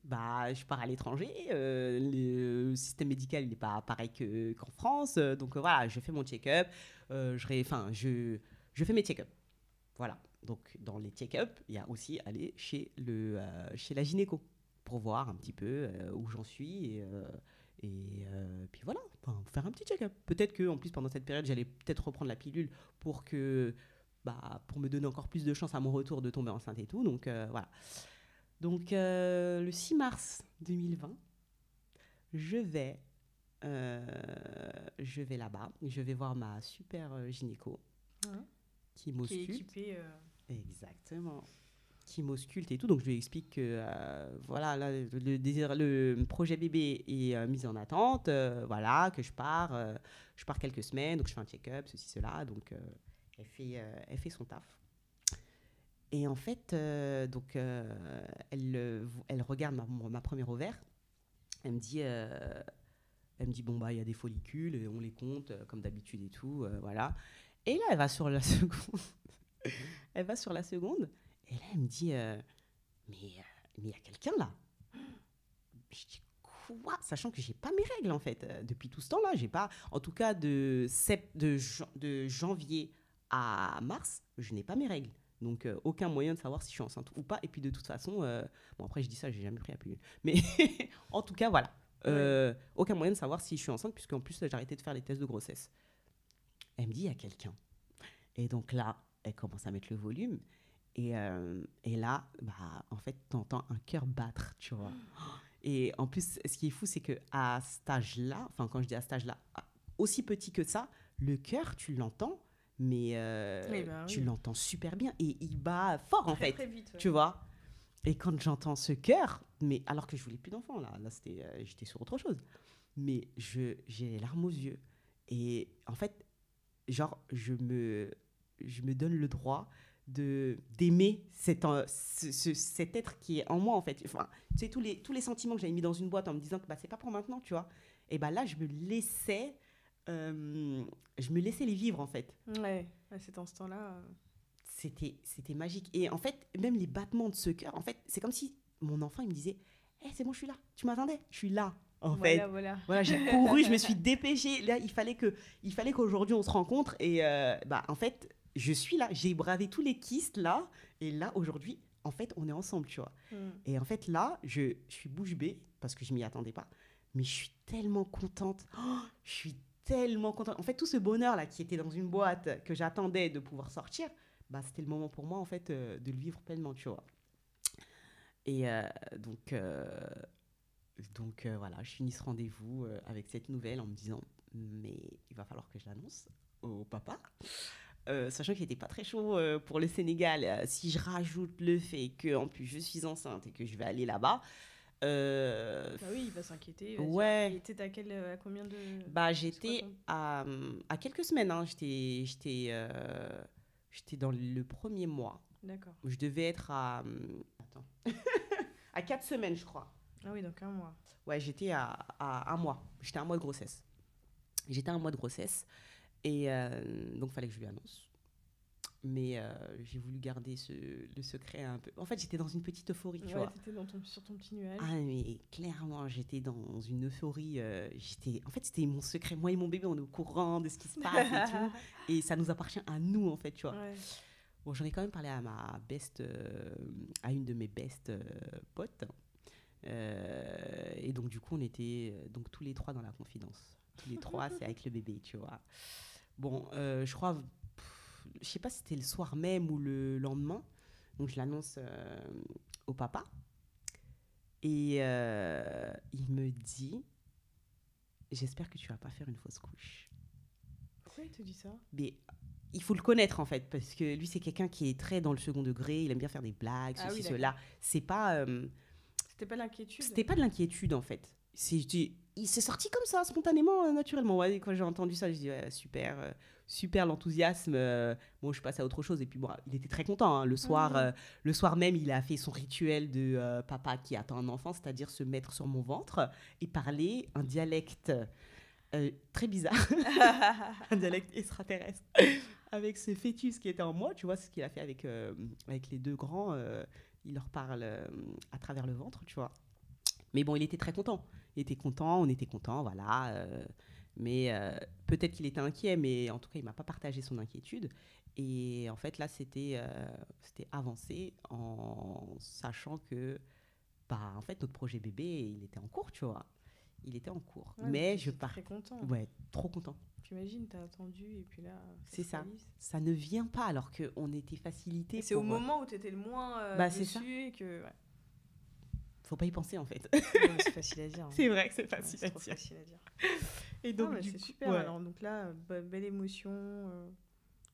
bah, je pars à l'étranger, le système médical n'est pas pareil qu'en France. Donc voilà, je fais mon check-up, je fais mes check-up. Voilà. Donc, dans les check-up, il y a aussi aller chez la gynéco pour voir un petit peu où j'en suis puis voilà, enfin, faire un petit check-up. Peut-être que en plus pendant cette période, j'allais peut-être reprendre la pilule pour que pour me donner encore plus de chance à mon retour de tomber enceinte et tout. Donc voilà. Donc le 6 mars 2020, je vais euh, je vais là-bas, je vais voir ma super gynéco Hein, qui qui est m'ausculte. équipé. Exactement. Qui m'ausculte et tout. Donc je lui explique que voilà, là, le projet bébé est mis en attente. Voilà, que je pars quelques semaines, donc je fais un check-up, ceci, cela. Donc elle fait son taf. Et en fait, elle regarde ma première ovaire. Elle me dit, bon, bah, il y a des follicules, et on les compte comme d'habitude et tout. Voilà. Et là, elle va sur la seconde. Elle va sur la seconde. Et là, elle me dit, mais il y a quelqu'un là. Je dis, quoi? Sachant que j'ai pas mes règles, en fait. Depuis tout ce temps-là, j'ai pas. En tout cas, de janvier à mars, je n'ai pas mes règles. Donc, aucun moyen de savoir si je suis enceinte ou pas. Et puis, de toute façon, bon, après, je dis ça, j'ai jamais pris la pilule. Mais en tout cas, voilà. Aucun moyen de savoir si je suis enceinte, puisqu'en plus, j'ai arrêté de faire les tests de grossesse. Elle me dit, il y a quelqu'un. Et donc là, elle commence à mettre le volume. Et là, en fait, t'entends un cœur battre, tu vois. Et en plus, ce qui est fou, c'est qu'à cet âge-là, enfin, quand je dis à cet âge-là, aussi petit que ça, le cœur, tu l'entends, mais tu l'entends super bien. Et il bat fort, en fait, très vite, ouais. tu vois. Et quand j'entends ce cœur, mais alors que je voulais plus d'enfants, là j'étais sur autre chose. Mais j'ai les larmes aux yeux. Et en fait, genre, je me donne le droit d'aimer cet être qui est en moi, en fait. Enfin, tu sais, tous les sentiments que j'avais mis dans une boîte en me disant que c'est pas pour maintenant, tu vois. Et là, je me laissais les vivre, en fait. Ouais, à cet instant-là. C'était magique. Et en fait, même les battements de ce cœur, en fait, c'est comme si mon enfant, il me disait, c'est bon, je suis là. Tu m'attendais? Je suis là. En fait, voilà, j'ai couru, je me suis dépêchée. Là, il fallait qu'aujourd'hui on se rencontre. Et en fait, je suis là. J'ai bravé tous les kystes là. Et là, aujourd'hui, en fait, on est ensemble, tu vois. Et en fait, là, je suis bouche bée parce que je m'y attendais pas. Mais je suis tellement contente. Oh, je suis tellement contente. En fait, tout ce bonheur là qui était dans une boîte que j'attendais de pouvoir sortir, c'était le moment pour moi en fait de le vivre pleinement, tu vois. Et donc voilà, je finis ce rendez-vous avec cette nouvelle en me disant mais il va falloir que je l'annonce au papa. Sachant qu'il n'était pas très chaud pour le Sénégal. Si je rajoute le fait que en plus je suis enceinte et que je vais aller là-bas. Oui, il va s'inquiéter. Ouais. Et t'étais à combien de... J'étais à quelques semaines. Hein. J'étais dans le premier mois. D'accord. Je devais être à... Attends. à 4 semaines, je crois. Ah oui, donc un mois. Ouais, j'étais à un mois. J'étais à un mois de grossesse. Et donc, il fallait que je lui annonce. Mais j'ai voulu garder le secret un peu. En fait, j'étais dans une petite euphorie, tu vois. T'étais sur ton petit nuage. Ah, mais clairement, j'étais dans une euphorie. En fait, c'était mon secret. Moi et mon bébé, on est au courant de ce qui se passe et tout. Et ça nous appartient à nous, en fait, tu vois. Ouais. Bon, j'en ai quand même parlé à à une de mes best potes. Et donc, du coup, on était donc tous les trois dans la confidence. Tous les trois, c'est avec le bébé, tu vois. Bon, je crois, je sais pas si c'était le soir même ou le lendemain. Donc, je l'annonce au papa. Et il me dit, j'espère que tu vas pas faire une fausse couche. Pourquoi il te dit ça? Mais il faut le connaître en fait, parce que lui c'est quelqu'un qui est très dans le second degré, il aime bien faire des blagues, ceci, cela. C'est pas... C'était pas l'inquiétude? C'était pas de l'inquiétude en fait. Il s'est sorti comme ça, spontanément, naturellement. Ouais, quand j'ai entendu ça, je dis ouais, super, super l'enthousiasme. Bon, je suis passée à autre chose. Et puis bon, il était très content. Hein. Le soir même, il a fait son rituel de papa qui attend un enfant, c'est-à-dire se mettre sur mon ventre et parler un dialecte très bizarre, un dialecte extraterrestre, avec ce fœtus qui était en moi. Tu vois, ce qu'il a fait avec les deux grands. Il leur parle à travers le ventre, tu vois. Mais bon, il était très content. Il était content, on était contents, voilà. Mais peut-être qu'il était inquiet, mais en tout cas, il ne m'a pas partagé son inquiétude. Et en fait, là, c'était avancé en sachant que, bah, en fait, notre projet bébé, il était en cours, tu vois. Il était en cours. Ouais, donc Mais tu je étais pars. très content. Ouais, trop content. T'imagines, t'as attendu et puis là, ça C'est se ça. réalise. Ça ne vient pas alors qu'on était Et facilité c'est au pour. moment où t'étais le moins Bah, c'est ça. dessus et que. Ouais. Faut pas y penser, en fait. Ouais, mais c'est facile à dire. Hein. C'est vrai que c'est Ouais, facile c'est à trop dire. facile à dire. Et Non, donc, mais du c'est coup, super. ouais. Alors, donc là, belle émotion,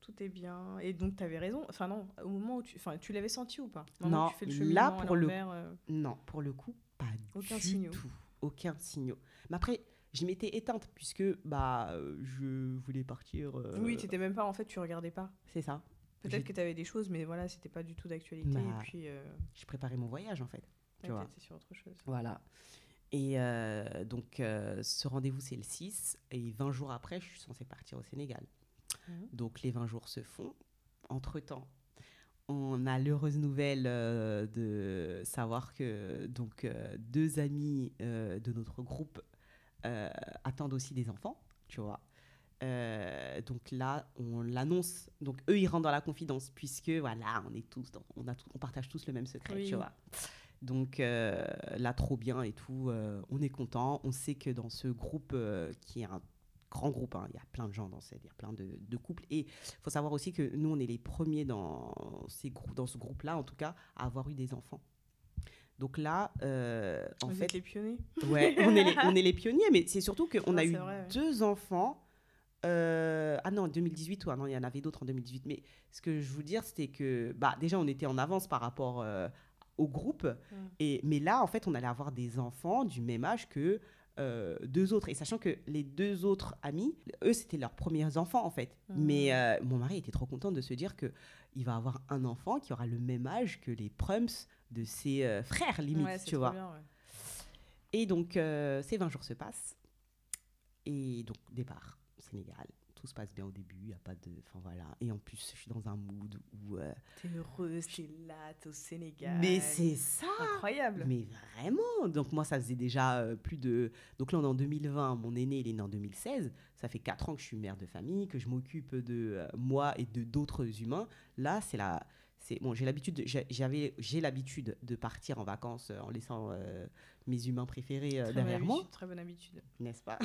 tout est bien. Et donc, t'avais raison. Enfin, non, au moment où tu l'avais senti ou pas? Maintenant Non, que tu fais le là, cheminement à pour le l'envers, Non, pour le coup, pas aucun du signaux. tout. Aucun signaux. Mais après, je m'étais éteinte puisque bah, je voulais partir. Oui, t'étais même pas, en fait, tu regardais pas. C'est ça. Peut-être J'ai- que t'avais des choses, mais voilà, c'était pas du tout d'actualité. Et Bah, puis, je préparais mon voyage en fait. Tu vois. t'étais sur autre chose. Voilà. Et donc, ce rendez-vous, c'est le 6. Et 20 jours après, je suis censée partir au Sénégal. Mhm. Donc, les 20 jours se font. Entre-temps, on a l'heureuse nouvelle de savoir que donc, deux amis de notre groupe attendent aussi des enfants, tu vois. Donc là, on l'annonce. Donc eux, ils rentrent dans la confidence puisque voilà, on est tous, on partage tous le même secret, Oui. tu vois. Donc là, trop bien et tout. On est content. On sait que dans ce groupe qui est un grand groupe, hein, il y a plein de gens il y a plein de couples. Et il faut savoir aussi que nous, on est les premiers dans ce groupe-là, en tout cas, à avoir eu des enfants. Donc là, en Vous fait, êtes les pionniers. ouais, on est les pionniers, mais c'est surtout qu'on Non, a c'est eu vrai, ouais. 2 enfants. Ah non, en 2018, ou ah non, il y en avait d'autres en 2018. Mais ce que je veux dire, c'était que bah, déjà, on était en avance par rapport au groupe. Mais là, en fait, on allait avoir des enfants du même âge que 2 autres. Et sachant que les 2 autres amis, eux, c'était leurs premiers enfants, en fait. Mais mon mari était trop content de se dire qu'il va avoir un enfant qui aura le même âge que les prums de ses frères, limite, Ouais, c'est tu trop vois. bien, ouais. Et donc, ces 20 jours se passent. Et donc, départ, Sénégal. Tout se passe bien au début, il n'y a pas de... Enfin, voilà. Et en plus, je suis dans un mood où... T'es heureuse, t'es là, t'es au Sénégal. mais c'est ça! Incroyable. Mais vraiment! Donc, moi, ça faisait déjà plus de... Donc là, on est en 2020. Mon aîné, il est né en 2016. Ça fait 4 ans que je suis mère de famille, que je m'occupe de moi et de d'autres humains. Là, c'est la... Bon, j'ai l'habitude de partir en vacances en laissant mes humains préférés derrière moi. Très bonne habitude. N'est-ce pas?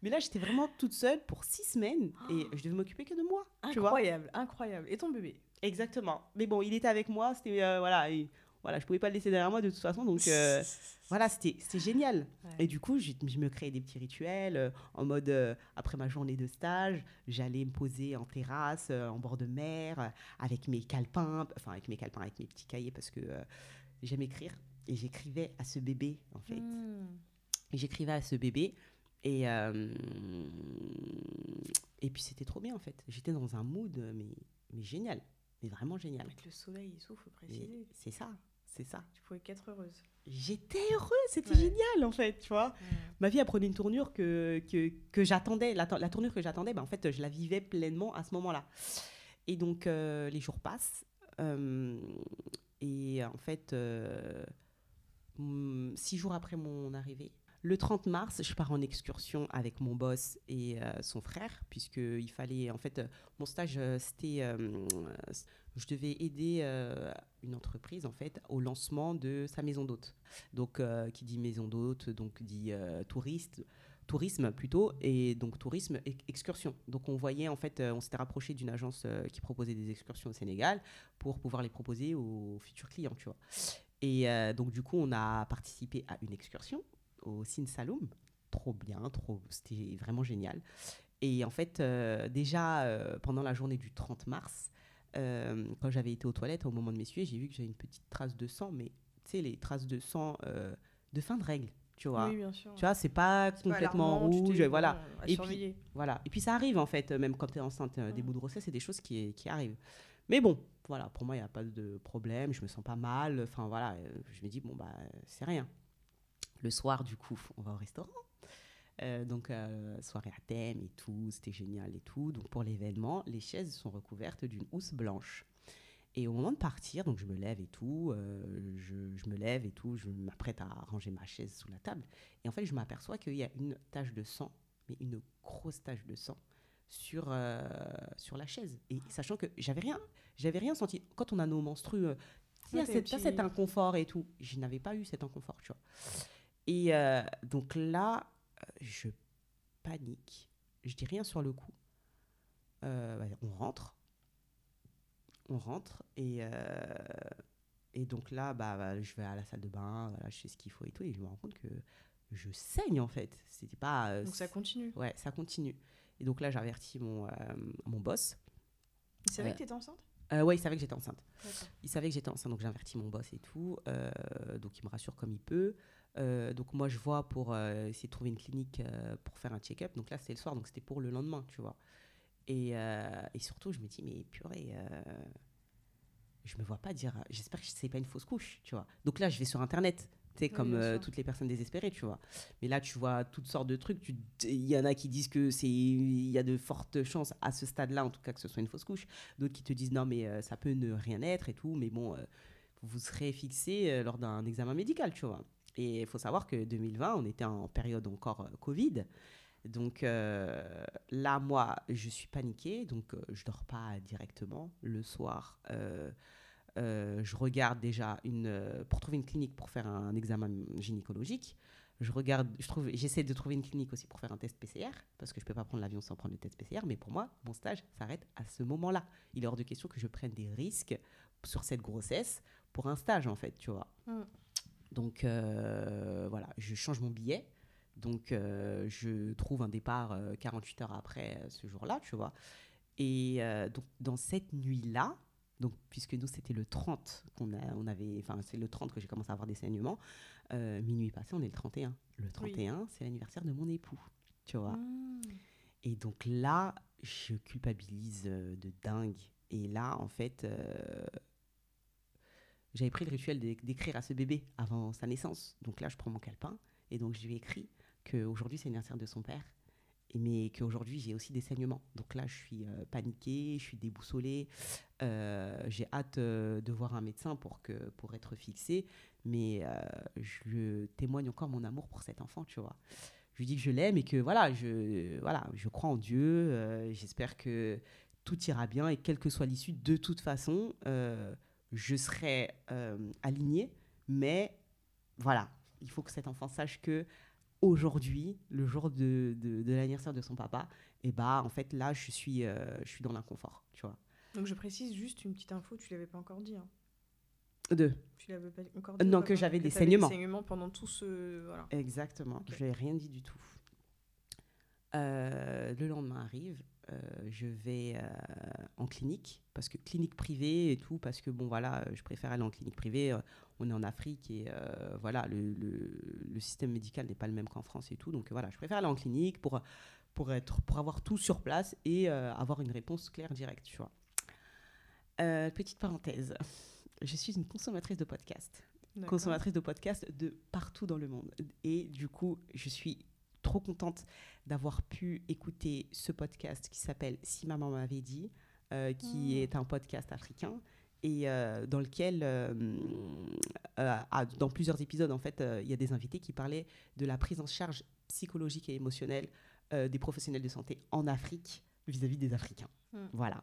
Mais là, j'étais vraiment toute seule pour 6 semaines et je devais m'occuper que de moi. Tu vois? Incroyable, incroyable. Et ton bébé? Exactement. Mais bon, il était avec moi. C'était voilà, voilà, je pouvais pas le laisser derrière moi de toute façon. Donc voilà, c'était génial. Ouais. Et du coup, je me créais des petits rituels en mode après ma journée de stage, j'allais me poser en terrasse, en bord de mer, avec mes calepins, avec mes petits cahiers parce que j'aime écrire et j'écrivais à ce bébé en fait. J'écrivais à ce bébé et puis c'était trop bien en fait. J'étais dans un mood mais génial, mais vraiment génial. Avec le soleil et tout, faut Mais préciser. c'est ça. Tu pouvais qu'être heureuse. J'étais heureuse, c'était Ouais. génial en fait, tu vois. Ma vie a pris une tournure que j'attendais, la tournure que j'attendais, ben, en fait je la vivais pleinement à ce moment-là. Et donc les jours passent et en fait 6 jours après mon arrivée, le 30 mars, je pars en excursion avec mon boss et son frère, puisqu'il fallait, en fait, mon stage, c'était, je devais aider une entreprise, en fait, au lancement de sa maison d'hôte. Donc, qui dit maison d'hôte, donc dit tourisme plutôt, et donc tourisme, excursion. Donc, on voyait, en fait, on s'était rapproché d'une agence qui proposait des excursions au Sénégal pour pouvoir les proposer aux futurs clients, tu vois. Et donc, du coup, on a participé à une excursion au Sin Saloum. Trop bien, c'était vraiment génial. Et en fait, déjà, pendant la journée du 30 mars, quand j'avais été aux toilettes au moment de m'essuyer, j'ai vu que j'avais une petite trace de sang, mais tu sais, les traces de sang de fin de règle, tu vois. Oui, bien sûr. Tu vois, c'est pas complètement alarmant, tu rouge, t'es, voilà. bon, à Et surveiller. puis, voilà. Et puis ça arrive, en fait, même quand tu es enceinte, des bouts de grossesse, c'est des choses qui arrivent. Mais bon, voilà, pour moi, il n'y a pas de problème, je me sens pas mal, enfin voilà, je me dis, bon, bah, c'est rien. Le soir, du coup, on va au restaurant. Donc, soirée à thème et tout, c'était génial et tout. Donc, pour l'événement, les chaises sont recouvertes d'une housse blanche. Et au moment de partir, donc je me lève et tout, je me lève et tout, je m'apprête à ranger ma chaise sous la table. Et en fait, je m'aperçois qu'il y a une tache de sang, mais une grosse tache de sang, sur la chaise. Et sachant que j'avais rien senti. Quand on a nos menstrues, Ouais, t'as cet inconfort et tout. Je n'avais pas eu cet inconfort, tu vois. Et donc là, je panique. Je dis rien sur le coup. On rentre et donc là, je vais à la salle de bain, voilà, je sais ce qu'il faut et tout, et je me rends compte que je saigne en fait. C'était pas. Donc ça continue. Ouais, ça continue. Et donc là, j'avertis mon boss. Il savait que t'étais enceinte? Ouais, il savait que j'étais enceinte. D'accord. Il savait que j'étais enceinte, donc j'avertis mon boss et tout. Donc il me rassure comme il peut. Donc moi, je vois pour essayer de trouver une clinique pour faire un check-up. Donc là, c'était le soir, donc c'était pour le lendemain, tu vois. Et surtout, je me dis, mais purée, je me vois pas dire, j'espère que c'est pas une fausse couche, tu vois. Donc là, je vais sur Internet, tu sais, Oui, comme bien sûr. toutes les personnes désespérées, tu vois. Mais là, tu vois toutes sortes de trucs. Il y en a qui disent il y a de fortes chances, à ce stade-là, en tout cas, que ce soit une fausse couche. D'autres qui te disent, non, mais ça peut ne rien être et tout. Mais bon, vous serez fixé lors d'un examen médical, tu vois. Et il faut savoir que 2020, on était en période encore Covid. Donc là, moi, je suis paniquée, donc je dors pas directement. Le soir, je regarde déjà pour trouver une clinique pour faire un examen gynécologique. J'essaie de trouver une clinique aussi pour faire un test PCR, parce que je peux pas prendre l'avion sans prendre le test PCR. Mais pour moi, mon stage s'arrête à ce moment-là. Il est hors de question que je prenne des risques sur cette grossesse pour un stage, en fait, tu vois. Donc voilà, je change mon billet. Donc, je trouve un départ 48 heures après ce jour-là, tu vois. Et donc, dans cette nuit-là, donc, puisque nous, c'était le 30 c'est le 30 que j'ai commencé à avoir des saignements. Minuit passé, on est le 31. Le 31, c'est l'anniversaire de mon époux, tu vois. Et donc là, je culpabilise de dingue. Et là, en fait, j'avais pris le rituel d'écrire à ce bébé avant sa naissance. Donc là, je prends mon calepin et donc je lui écris qu'aujourd'hui, c'est l'anniversaire de son père, mais qu'aujourd'hui, j'ai aussi des saignements. Donc là, je suis paniquée, je suis déboussolée. J'ai hâte de voir un médecin pour être fixée, mais je témoigne encore mon amour pour cet enfant, tu vois. Je lui dis que je l'aime et que je crois en Dieu. J'espère que tout ira bien et quelle que soit l'issue, de toute façon, je serai alignée. Mais voilà, il faut que cet enfant sache que aujourd'hui, le jour de l'anniversaire de son papa, et en fait, là, je suis dans l'inconfort, tu vois. Donc je précise juste une petite info, tu l'avais pas encore dit. Hein. Tu l'avais pas encore dit? Non, que j'avais des saignements. Des saignements pendant tout ce... Voilà. Exactement, okay. Je n'ai rien dit du tout. Le lendemain arrive, je vais en clinique, parce que clinique privée et tout, parce que bon voilà, je préfère aller en clinique privée. On est en Afrique et voilà, le système médical n'est pas le même qu'en France et tout, donc voilà, je préfère aller en clinique pour avoir tout sur place et avoir une réponse claire, directe, tu vois. Petite parenthèse, je suis une consommatrice de podcasts. D'accord. Consommatrice de podcasts de partout dans le monde. Et du coup, je suis trop contente d'avoir pu écouter ce podcast qui s'appelle « Si maman m'avait dit », qui est un podcast africain et dans lequel, dans plusieurs épisodes, en fait, il y a des invités qui parlaient de la prise en charge psychologique et émotionnelle des professionnels de santé en Afrique vis-à-vis des Africains. Voilà.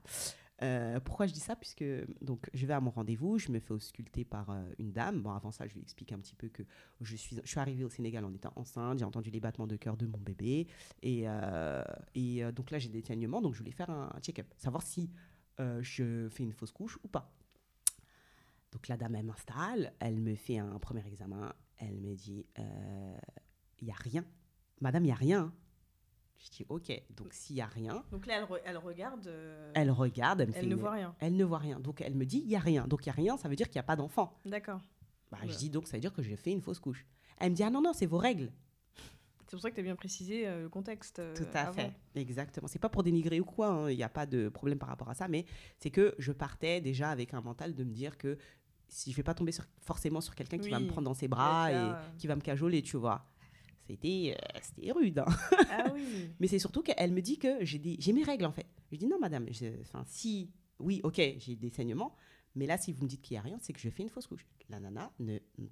Pourquoi je dis ça? Puisque donc, je vais à mon rendez-vous, je me fais ausculter par une dame. Bon, avant ça, je lui explique un petit peu que je suis arrivée au Sénégal en étant enceinte, j'ai entendu les battements de cœur de mon bébé. Et donc là, j'ai des saignements, donc je voulais faire un check-up, savoir si je fais une fausse couche ou pas. Donc la dame, elle m'installe, elle me fait un premier examen, elle me dit il n'y a rien. Madame, il n'y a rien. Je dis ok, donc s'il n'y a rien... Donc là, elle regarde... Elle regarde, elle ne voit rien. Elle ne voit rien. Donc elle me dit, il n'y a rien. Donc il n'y a rien, ça veut dire qu'il n'y a pas d'enfant. D'accord. Ouais. Je dis donc, ça veut dire que j'ai fait une fausse couche. Elle me dit, ah non, c'est vos règles. C'est pour ça que tu as bien précisé le contexte Tout à avant. fait, exactement. C'est pas pour dénigrer ou quoi, il n'y a pas de problème par rapport à ça, mais c'est que je partais déjà avec un mental de me dire que si je ne vais pas tomber forcément sur quelqu'un qui va me prendre dans ses bras et qui va me cajoler, tu vois. C'était rude. Hein. Ah oui. Mais c'est surtout qu'elle me dit que j'ai mes règles, en fait. Je dis non, madame. Oui, ok, j'ai des saignements, Mais là, si vous me dites qu'il n'y a rien, c'est que je fais une fausse couche. La nana,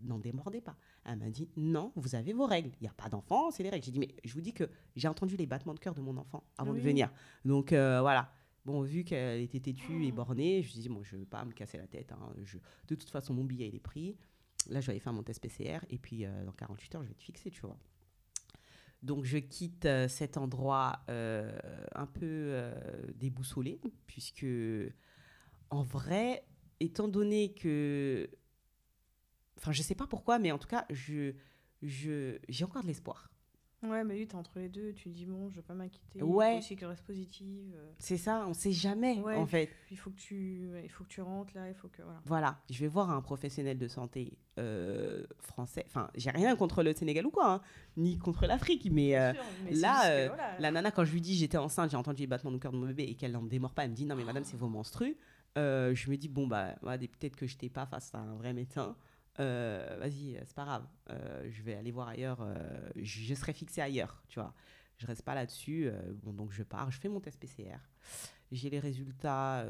n'en démordez pas. Elle m'a dit, non, vous avez vos règles. Il n'y a pas d'enfant, c'est les règles. J'ai dit, mais je vous dis que j'ai entendu les battements de cœur de mon enfant avant de venir. Donc, voilà. Bon, vu qu'elle était têtue et bornée, je me suis dit, bon, je ne vais pas me casser la tête. Hein. De toute façon, mon billet, il est pris. Là, je vais aller faire mon test PCR. Et puis, dans 48 heures, je vais te fixer, tu vois. Donc, je quitte cet endroit un peu déboussolé, puisque, en vrai, étant donné que... Enfin, je sais pas pourquoi, mais en tout cas, j'ai encore de l'espoir. Ouais, mais oui, t'es entre les deux, tu dis bon, je vais pas m'inquiéter, Ouais. il faut aussi qu'elle reste positive. C'est ça, on sait jamais, Ouais, en fait. il faut que tu rentres là, il faut que... Voilà. Voilà, je vais voir un professionnel de santé français. Enfin, j'ai rien contre le Sénégal ou quoi, hein, ni contre l'Afrique, mais, Bien sûr, mais là, c'est juste que, voilà. la nana, quand je lui dis j'étais enceinte, j'ai entendu les battements de cœur de mon bébé et qu'elle n'en démord pas, elle me dit non, mais madame, c'est vos menstrues. Je me dis, bon, bah, ouais, peut-être que je n'étais pas face à un vrai médecin. Vas-y, c'est pas grave. Je vais aller voir ailleurs. Je serai fixée ailleurs, tu vois. Je reste pas là-dessus. Bon, donc je pars, je fais mon test PCR. J'ai les résultats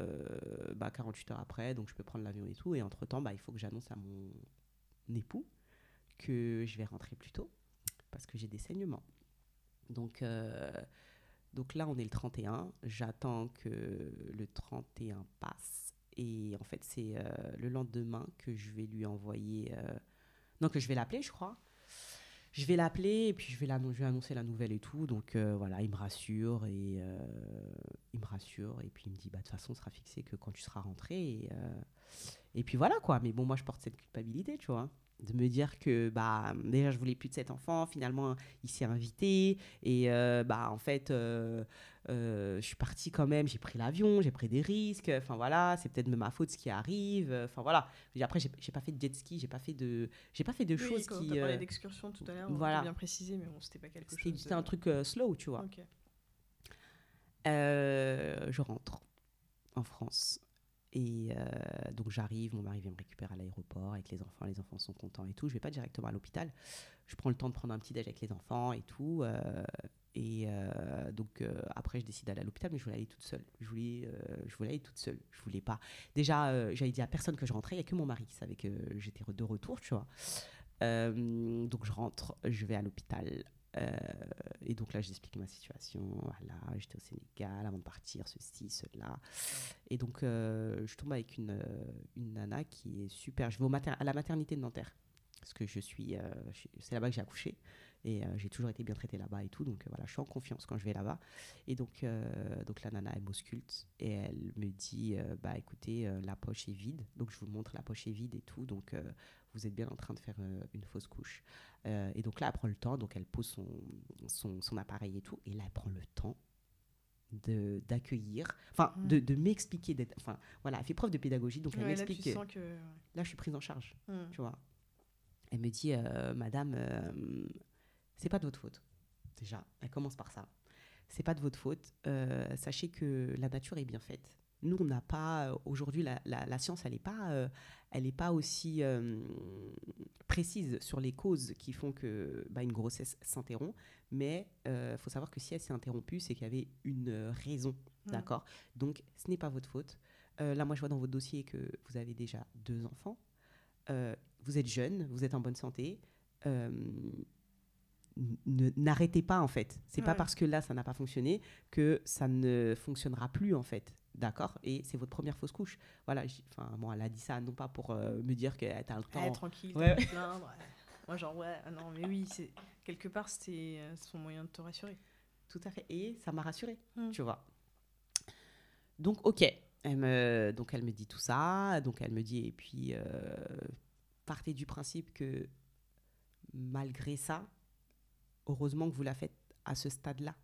48 heures après, donc je peux prendre l'avion et tout. Et entre-temps, il faut que j'annonce à mon époux que je vais rentrer plus tôt parce que j'ai des saignements. Donc là, on est le 31. J'attends que le 31 passe. Et en fait, c'est le lendemain que je vais lui envoyer... Non, que je vais l'appeler, je crois. Je vais l'appeler et puis je vais annoncer la nouvelle et tout. Donc voilà, il me rassure et puis il me dit, de toute façon, on sera fixé que quand tu seras rentré. Et puis voilà, quoi. Mais bon, moi, je porte cette culpabilité, tu vois. De me dire que déjà je voulais plus de cet enfant, finalement il s'est invité et en fait je suis partie quand même, j'ai pris l'avion, j'ai pris des risques, enfin voilà, c'est peut-être de ma faute ce qui arrive, enfin voilà. Et après j'ai pas fait de jet ski, j'ai pas fait de choses qui t'as parlé d'excursion tout à l'heure, voilà. On a bien précisé, mais bon, c'était pas quelque chose. C'était un truc slow, tu vois. Okay. Je rentre en France. Et donc j'arrive, mon mari vient me récupérer à l'aéroport avec les enfants sont contents et tout. Je vais pas directement à l'hôpital, je prends le temps de prendre un petit déj avec les enfants et tout. Donc après je décide d'aller à l'hôpital, mais je voulais aller toute seule. Je voulais aller toute seule. Je voulais pas. Déjà, j'avais dit à personne que je rentrais, il y a que mon mari qui savait que j'étais de retour, tu vois. Donc je rentre, je vais à l'hôpital. Et donc là, j'explique ma situation. Voilà, j'étais au Sénégal avant de partir, ceci, cela. Et donc, je tombe avec une nana qui est super. Je vais à la maternité de Nanterre. Parce que c'est là-bas que j'ai accouché. Et j'ai toujours été bien traitée là-bas et tout. Donc voilà, je suis en confiance quand je vais là-bas. Et donc la nana, elle m'ausculte. Et elle me dit, écoutez, la poche est vide. Donc je vous montre, la poche est vide et tout. Donc vous êtes bien en train de faire une fausse couche. Et donc là, elle prend le temps. Donc elle pose son appareil et tout. Et là, elle prend le temps d'accueillir, enfin de m'expliquer, enfin voilà, elle fait preuve de pédagogie, donc elle m'explique que là je suis prise en charge, tu vois. Elle me dit, madame, c'est pas de votre faute. Déjà, elle commence par ça. C'est pas de votre faute. Sachez que la nature est bien faite. Nous, on n'a pas aujourd'hui la science, elle est pas aussi précise sur les causes qui font que une grossesse s'interrompt. Mais faut savoir que si elle s'est interrompue, c'est qu'il y avait une raison, d'accord. Donc, ce n'est pas votre faute. Là, moi, je vois dans votre dossier que vous avez déjà 2 enfants. Vous êtes jeune, vous êtes en bonne santé. N'arrêtez pas, en fait. C'est pas parce que là, ça n'a pas fonctionné que ça ne fonctionnera plus, en fait. D'accord. Et c'est votre première fausse couche. Voilà. Elle a dit ça non pas pour me dire qu'elle a le temps. Tranquille, t'as pas te plaindre. Moi, genre, non, mais oui, quelque part, c'était son moyen de te rassurer. Tout à fait. Et ça m'a rassurée, tu vois. Donc, ok. Elle me dit tout ça. Donc, elle me dit, et puis, partez du principe que malgré ça, heureusement que vous la faites à ce stade-là.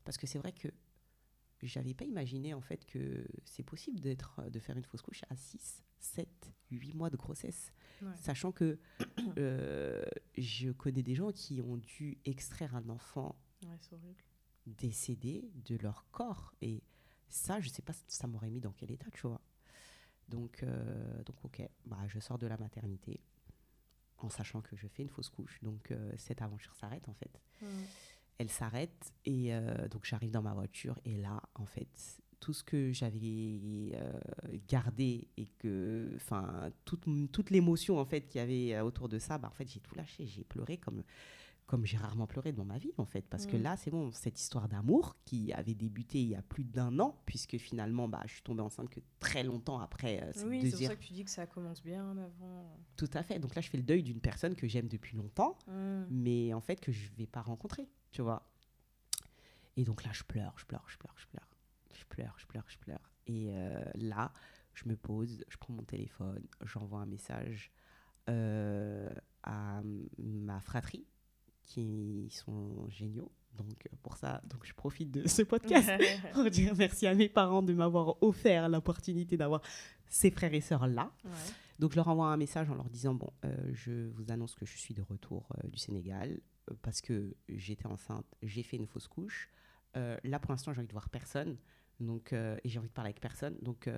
Parce que c'est vrai que j'avais pas imaginé en fait que c'est possible de faire une fausse couche à 6, 7, 8 mois de grossesse. Sachant que je connais des gens qui ont dû extraire un enfant décédé de leur corps. Et ça, je sais pas, ça m'aurait mis dans quel état, tu vois. Donc ok, je sors de la maternité en sachant que je fais une fausse couche. Donc cette aventure s'arrête en fait. Elle s'arrête et donc j'arrive dans ma voiture et là en fait tout ce que j'avais gardé et que, enfin, toute l'émotion en fait qu'il y avait autour de ça, bah, en fait, j'ai tout lâché. J'ai pleuré comme j'ai rarement pleuré dans ma vie, en fait. Parce que là, c'est bon, cette histoire d'amour qui avait débuté il y a plus d'1 an, puisque finalement, bah, je suis tombée enceinte que très longtemps après cette Oui, c'est pour deuxième. ça que tu dis que ça commence bien avant. Tout à fait. Donc là, je fais le deuil d'une personne que j'aime depuis longtemps, mais en fait, que je ne vais pas rencontrer, tu vois. Et donc là, je pleure. Et là, je me pose, je prends mon téléphone, j'envoie un message à ma fratrie, qui sont géniaux. Donc pour ça, donc je profite de ce podcast pour dire merci à mes parents de m'avoir offert l'opportunité d'avoir ces frères et sœurs là. Ouais. Donc je leur envoie un message en leur disant bon, je vous annonce que je suis de retour du Sénégal parce que j'étais enceinte, j'ai fait une fausse couche. Là pour l'instant j'ai envie de voir personne, donc et j'ai envie de parler avec personne. Donc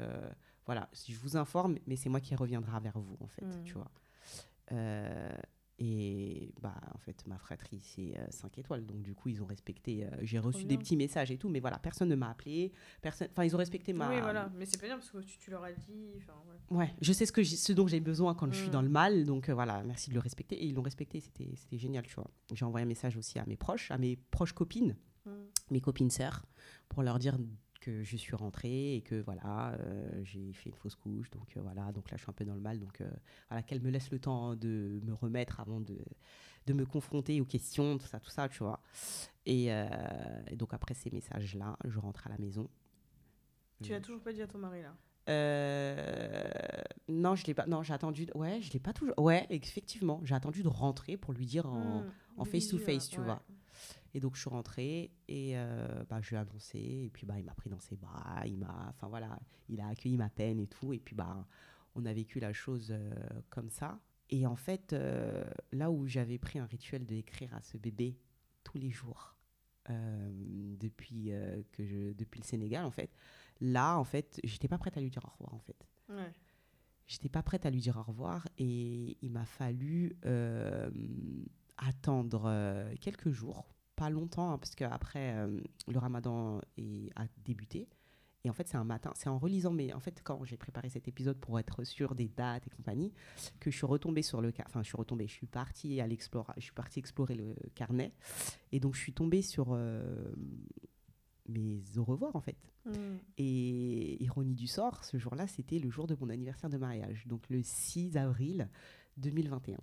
voilà, je vous informe, mais c'est moi qui reviendra vers vous en fait, tu vois. Et bah, en fait, ma fratrie, c'est 5 étoiles. Donc, du coup, ils ont respecté. J'ai reçu des petits messages et tout, mais voilà, personne ne m'a appelé. Enfin, ils ont respecté ma. Oui, voilà, mais c'est pas bien parce que tu leur as dit. Ouais. Ouais, je sais ce dont j'ai besoin quand je suis dans le mal. Donc, voilà, merci de le respecter. Et ils l'ont respecté. C'était génial, tu vois. J'ai envoyé un message aussi à mes proches copines, mes copines sœurs, pour leur dire que je suis rentrée et que voilà, j'ai fait une fausse couche, donc voilà, donc là je suis un peu dans le mal, donc voilà, qu'elle me laisse le temps de me remettre avant de me confronter aux questions, tout ça, tu vois. Et donc après ces messages-là, je rentre à la maison. Tu l'as toujours pas dit à ton mari là? Non, je l'ai pas. Non, j'ai attendu. Ouais, je l'ai pas toujours. Ouais, effectivement, j'ai attendu de rentrer pour lui dire en face to face, tu vois. Et donc, je suis rentrée et bah, je lui ai annoncé. Et puis, bah, il m'a pris dans ses bras. Enfin, voilà, il a accueilli ma peine et tout. Et puis, bah, on a vécu la chose comme ça. Et en fait, là où j'avais pris un rituel d'écrire à ce bébé tous les jours depuis le Sénégal, en fait, là, en fait, j'étais pas prête à lui dire au revoir, en fait. Ouais. J'étais pas prête à lui dire au revoir. Et il m'a fallu attendre quelques jours. Pas longtemps, hein, parce qu'après, le ramadan a débuté. Et en fait, c'est un matin, c'est en relisant, mais en fait, quand j'ai préparé cet épisode pour être sûre des dates et compagnie, que je suis retombée sur je suis partie explorer le carnet. Et donc, je suis tombée sur mes au revoir, en fait. Et ironie du sort, ce jour-là, c'était le jour de mon anniversaire de mariage. Donc, le 6 avril 2021.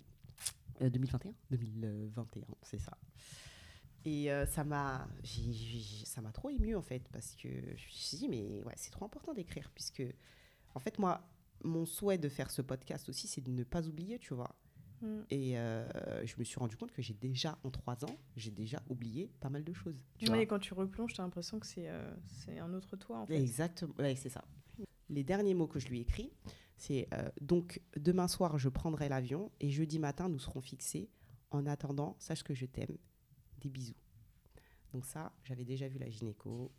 2021, c'est ça. Et ça m'a trop émue, en fait, parce que je me suis dit, mais ouais, c'est trop important d'écrire, puisque, en fait, moi, mon souhait de faire ce podcast aussi, c'est de ne pas oublier, tu vois. Et je me suis rendu compte que en 3 ans, j'ai déjà oublié pas mal de choses. Et quand tu replonges, t'as l'impression que c'est un autre toi, en fait. Exactement, ouais, c'est ça. Les derniers mots que je lui ai écrits, c'est donc, demain soir, je prendrai l'avion et jeudi matin, nous serons fixés. En attendant, sache que je t'aime. Des bisous. Donc ça, j'avais déjà vu la gynéco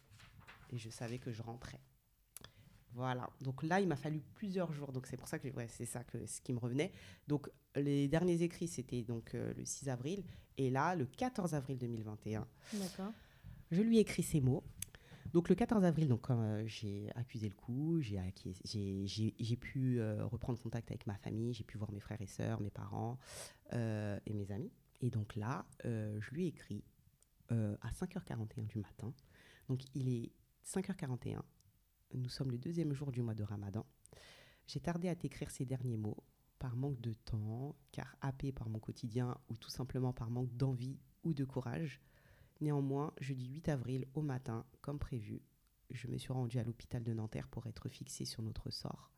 et je savais que je rentrais. Voilà. Donc là, il m'a fallu plusieurs jours. Donc c'est pour ça que c'est ce qui me revenait. Donc les derniers écrits, c'était donc le 6 avril. Et là, le 14 avril 2021, D'accord. je lui ai écrit ces mots. Donc le 14 avril, donc, quand j'ai accusé le coup, j'ai pu reprendre contact avec ma famille, j'ai pu voir mes frères et sœurs, mes parents et mes amis. Et donc là, je lui ai écrit à 5h41 du matin. Donc il est 5h41. Nous sommes le 2e jour du mois de Ramadan. J'ai tardé à t'écrire ces derniers mots par manque de temps, car happé par mon quotidien ou tout simplement par manque d'envie ou de courage. Néanmoins, jeudi 8 avril au matin, comme prévu, je me suis rendue à l'hôpital de Nanterre pour être fixée sur notre sort.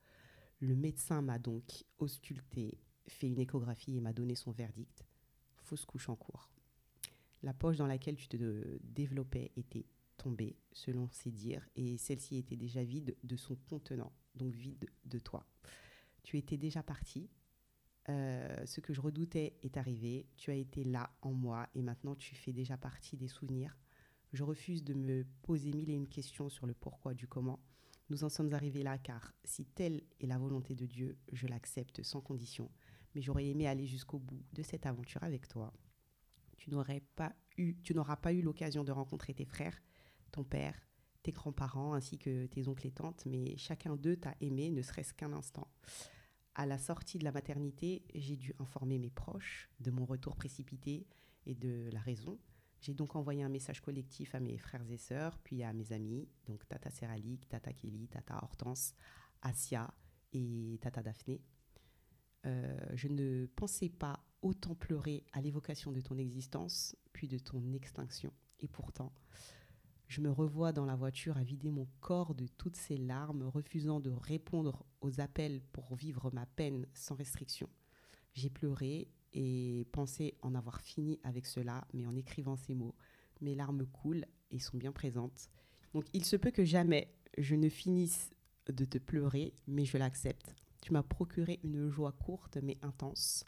Le médecin m'a donc ausculté, fait une échographie et m'a donné son verdict. Fausse couche en cours. La poche dans laquelle tu te développais était tombée, selon ses dires, et celle-ci était déjà vide de son contenant, donc vide de toi. Tu étais déjà parti. Ce que je redoutais est arrivé. Tu as été là en moi et maintenant tu fais déjà partie des souvenirs. Je refuse de me poser 1001 questions sur le pourquoi du comment. Nous en sommes arrivés là car si telle est la volonté de Dieu, je l'accepte sans condition. Mais j'aurais aimé aller jusqu'au bout de cette aventure avec toi. Tu n'auras pas eu l'occasion de rencontrer tes frères, ton père, tes grands-parents ainsi que tes oncles et tantes, mais chacun d'eux t'a aimé, ne serait-ce qu'un instant. À la sortie de la maternité, j'ai dû informer mes proches de mon retour précipité et de la raison. J'ai donc envoyé un message collectif à mes frères et sœurs, puis à mes amis, donc Tata Seralik, Tata Kelly, Tata Hortense, Asia et Tata Daphné. Je ne pensais pas autant pleurer à l'évocation de ton existence, puis de ton extinction. Et pourtant, je me revois dans la voiture à vider mon corps de toutes ces larmes, refusant de répondre aux appels pour vivre ma peine sans restriction. J'ai pleuré et pensé en avoir fini avec cela, mais en écrivant ces mots, mes larmes coulent et sont bien présentes. Donc il se peut que jamais je ne finisse de te pleurer, mais je l'accepte. Tu m'as procuré une joie courte mais intense.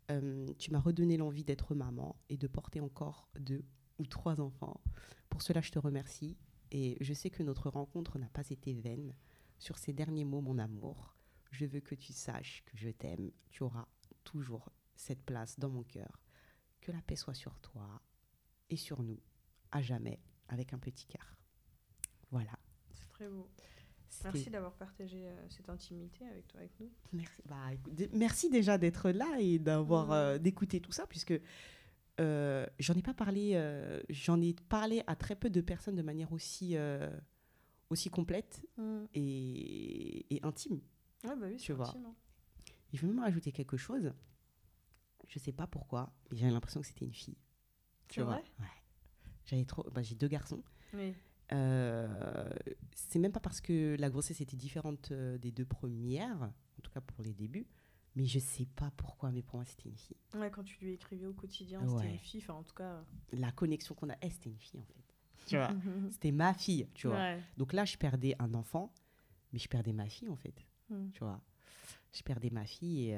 Tu m'as redonné l'envie d'être maman et de porter encore 2 ou 3 enfants. Pour cela, je te remercie et je sais que notre rencontre n'a pas été vaine. Sur ces derniers mots, mon amour, je veux que tu saches que je t'aime. Tu auras toujours cette place dans mon cœur. Que la paix soit sur toi et sur nous, à jamais, avec un petit cœur. Voilà. C'est très beau. Merci d'avoir partagé cette intimité avec toi, avec nous. Merci. Merci déjà d'être là et d'avoir d'écouter tout ça, puisque j'en ai pas parlé. J'en ai parlé à très peu de personnes de manière aussi complète et intime. Ouais, bah oui, tu vois. Intime, hein. Et je veux même rajouter quelque chose. Je sais pas pourquoi, mais j'avais l'impression que c'était une fille. Tu vois. Ouais. J'ai 2 garçons. Oui. C'est même pas parce que la grossesse était différente des 2 premières, en tout cas pour les débuts, mais je sais pas pourquoi, mais pour moi c'était une fille. Ouais, quand tu lui écrivais au quotidien, c'était une fille, enfin en tout cas. La connexion qu'on a, c'était une fille en fait. Tu vois, c'était ma fille, tu vois. Ouais. Donc là, je perdais un enfant, mais je perdais ma fille en fait. Tu vois, je perdais ma fille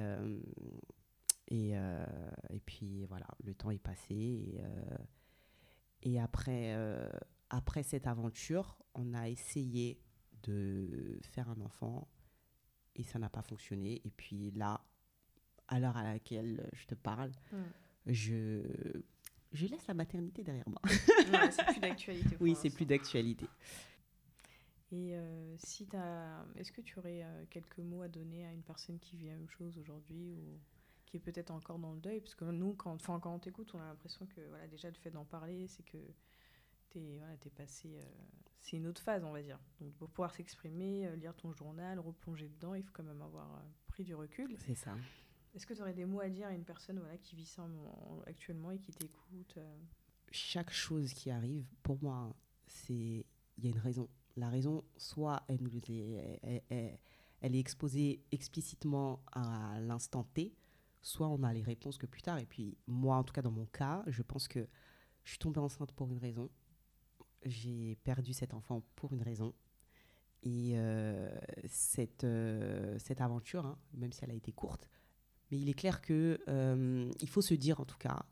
et puis voilà, le temps est passé et après cette aventure, on a essayé de faire un enfant et ça n'a pas fonctionné. Et puis là, à l'heure à laquelle je te parle, je laisse la maternité derrière moi. Ouais, c'est plus d'actualité. Oui, c'est plus d'actualité. Et est-ce que tu aurais quelques mots à donner à une personne qui vit la même chose aujourd'hui ou qui est peut-être encore dans le deuil? Parce que nous, quand on t'écoute, on a l'impression que voilà, déjà le fait d'en parler, c'est que t'es passé... c'est une autre phase, on va dire. Donc pour pouvoir s'exprimer, lire ton journal, replonger dedans, il faut quand même avoir pris du recul. C'est ça. Est-ce que tu aurais des mots à dire à une personne qui vit ça actuellement et qui t'écoute Chaque chose qui arrive, pour moi, il y a une raison. La raison, soit elle est exposée explicitement à l'instant T, soit on a les réponses que plus tard. Et puis moi, en tout cas dans mon cas, je pense que je suis tombée enceinte pour une raison. J'ai perdu cet enfant pour une raison. Et cette aventure, hein, même si elle a été courte, mais il est clair qu'il faut se dire en tout cas,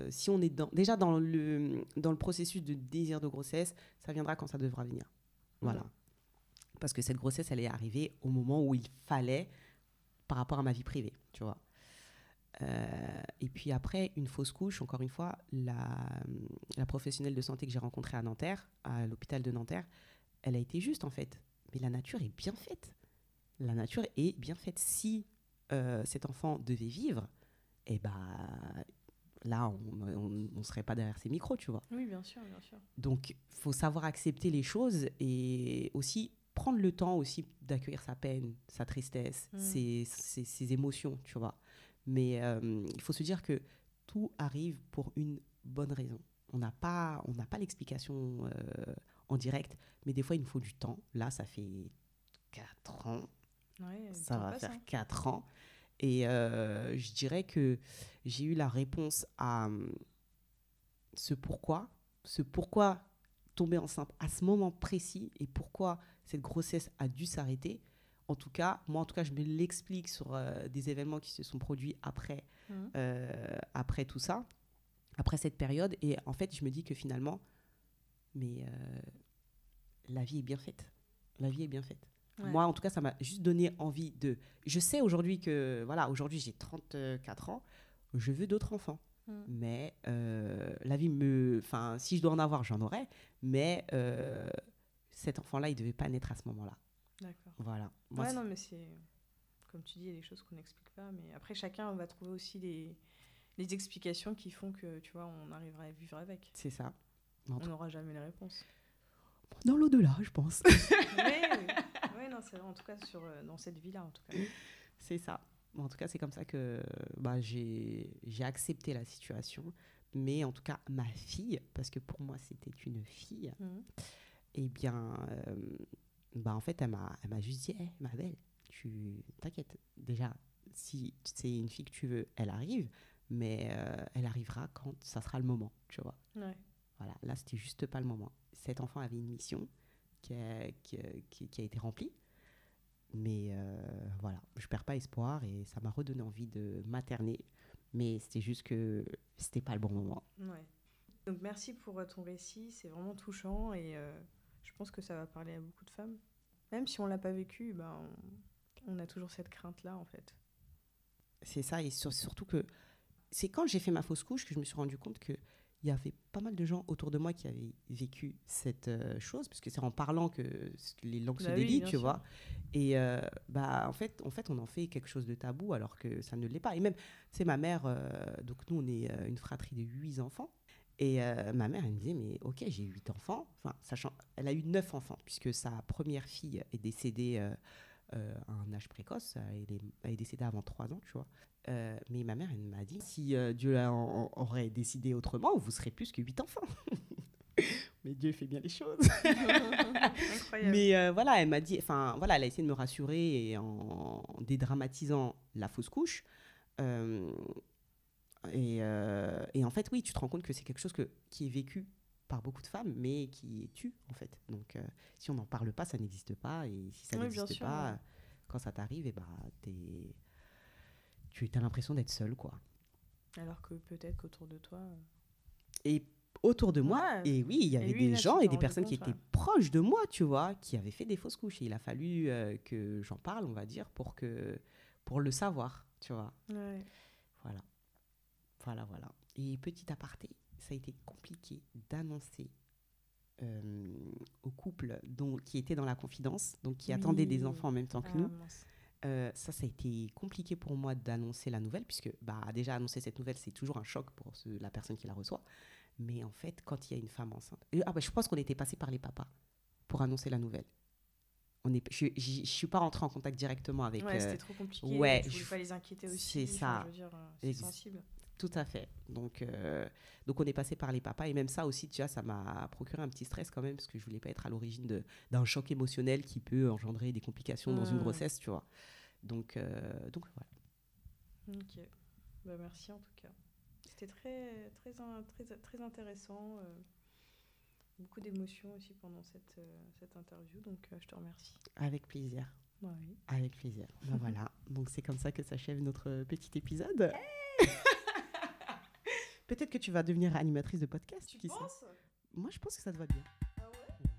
si on est déjà dans le processus de désir de grossesse, ça viendra quand ça devra venir. Voilà. Parce que cette grossesse, elle est arrivée au moment où il fallait par rapport à ma vie privée, tu vois. Et puis après, une fausse couche, encore une fois, la professionnelle de santé que j'ai rencontrée à Nanterre, à l'hôpital de Nanterre, elle a été juste en fait. Mais la nature est bien faite. La nature est bien faite. Si cet enfant devait vivre, eh ben, là, on ne serait pas derrière ces micros, tu vois. Oui, bien sûr, bien sûr. Donc, il faut savoir accepter les choses et aussi prendre le temps aussi d'accueillir sa peine, sa tristesse, ses émotions, tu vois. Mais il faut se dire que tout arrive pour une bonne raison. On n'a pas l'explication en direct, mais des fois, il nous faut du temps. Là, ça fait 4 ans. Ouais, ça va faire 4 ans. Et je dirais que j'ai eu la réponse à ce pourquoi tomber enceinte à ce moment précis et pourquoi cette grossesse a dû s'arrêter. En tout cas, je me l'explique sur des événements qui se sont produits après tout ça, après cette période. Et en fait, je me dis que finalement, mais la vie est bien faite. La vie est bien faite. Ouais. Moi, en tout cas, ça m'a juste donné envie de... Je sais aujourd'hui que, voilà, aujourd'hui, j'ai 34 ans, je veux d'autres enfants. Mais la vie me... Enfin, si je dois en avoir, j'en aurai. Mais cet enfant-là, il devait pas naître à ce moment-là. D'accord. Voilà. Moi, Ouais, non, mais c'est. Comme tu dis, il y a des choses qu'on n'explique pas. Mais après, chacun va trouver aussi les explications qui font que, tu vois, on arrivera à vivre avec. c'est ça. On n'aura jamais les réponses. Dans l'au-delà, je pense. Oui, non, c'est vrai. En tout cas, dans cette vie-là, en tout cas. C'est ça. En tout cas, c'est comme ça que j'ai accepté la situation. Mais en tout cas, ma fille, parce que pour moi, c'était une fille, eh bien, en fait, elle m'a juste dit, ma belle, tu t'inquiète. Déjà, si c'est une fille que tu veux, elle arrive, mais elle arrivera quand ça sera le moment, tu vois. Ouais. Voilà, là, c'était juste pas le moment. Cet enfant avait une mission qui a été remplie. Mais voilà, je perds pas espoir et ça m'a redonné envie de materner. Mais c'était juste que c'était pas le bon moment. Ouais. Donc merci pour ton récit, c'est vraiment touchant et je pense que ça va parler à beaucoup de femmes. Même si on l'a pas vécu, on a toujours cette crainte-là en fait. C'est ça, et surtout que c'est quand j'ai fait ma fausse couche que je me suis rendu compte qu'il y avait pas mal de gens autour de moi qui avaient vécu cette chose, parce que c'est en parlant que les langues se délient, tu vois. Et en fait, on en fait quelque chose de tabou alors que ça ne l'est pas. Et même, c'est ma mère, donc nous, on est une fratrie de 8 enfants. Et ma mère, elle me disait, mais ok, j'ai 8 enfants. Enfin, sachant, elle a eu 9 enfants, puisque sa première fille est décédée à un âge précoce. Elle est décédée avant 3 ans, tu vois. Mais ma mère, elle m'a dit, si Dieu aurait décidé autrement, vous serez plus que 8 enfants. Mais Dieu fait bien les choses. Incroyable. Mais voilà, elle m'a dit, enfin voilà, elle a essayé de me rassurer et en dédramatisant la fausse couche. Et en fait, oui, tu te rends compte que c'est quelque chose qui est vécu par beaucoup de femmes, mais qui tue en fait. Donc, si on n'en parle pas, ça n'existe pas. Et si ça n'existe pas, quand ça t'arrive, tu as l'impression d'être seule, quoi. Alors que peut-être qu'autour de toi. Et autour de moi, et oui, il y avait des gens et des personnes qui étaient proches de moi, tu vois, qui avaient fait des fausses couches. Et il a fallu que j'en parle, on va dire, pour le savoir, tu vois. Ouais. Voilà. Et petit aparté, ça a été compliqué d'annoncer au couple qui était dans la confidence, donc qui attendait des enfants en même temps que nous. Ça a été compliqué pour moi d'annoncer la nouvelle, puisque déjà annoncer cette nouvelle, c'est toujours un choc pour la personne qui la reçoit. Mais en fait, quand il y a une femme enceinte... je pense qu'on était passé par les papas pour annoncer la nouvelle. Je ne suis pas rentrée en contact directement avec... Ouais, c'était trop compliqué. Ouais, je ne voulais pas les inquiéter aussi. C'est ça. Je veux dire, c'est sensible. Tout à fait. Donc, on est passé par les papas. Et même ça aussi, tu vois, ça m'a procuré un petit stress quand même, parce que je ne voulais pas être à l'origine d'un choc émotionnel qui peut engendrer des complications dans une grossesse, tu vois. Donc voilà. Ok. Merci en tout cas. C'était très intéressant. Beaucoup d'émotions aussi pendant cette interview, donc je te remercie. Avec plaisir. Oui. Avec plaisir. Voilà. Donc c'est comme ça que s'achève notre petit épisode. Hey. Peut-être que tu vas devenir animatrice de podcast. Tu penses ? Moi, je pense que ça te va bien. Ah ouais ?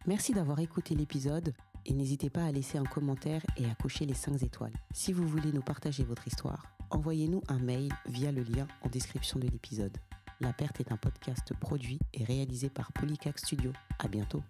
Merci d'avoir écouté l'épisode et n'hésitez pas à laisser un commentaire et à cocher les 5 étoiles. Si vous voulez nous partager votre histoire, envoyez-nous un mail via le lien en description de l'épisode. La Perte est un podcast produit et réalisé par Polycac Studio. À bientôt.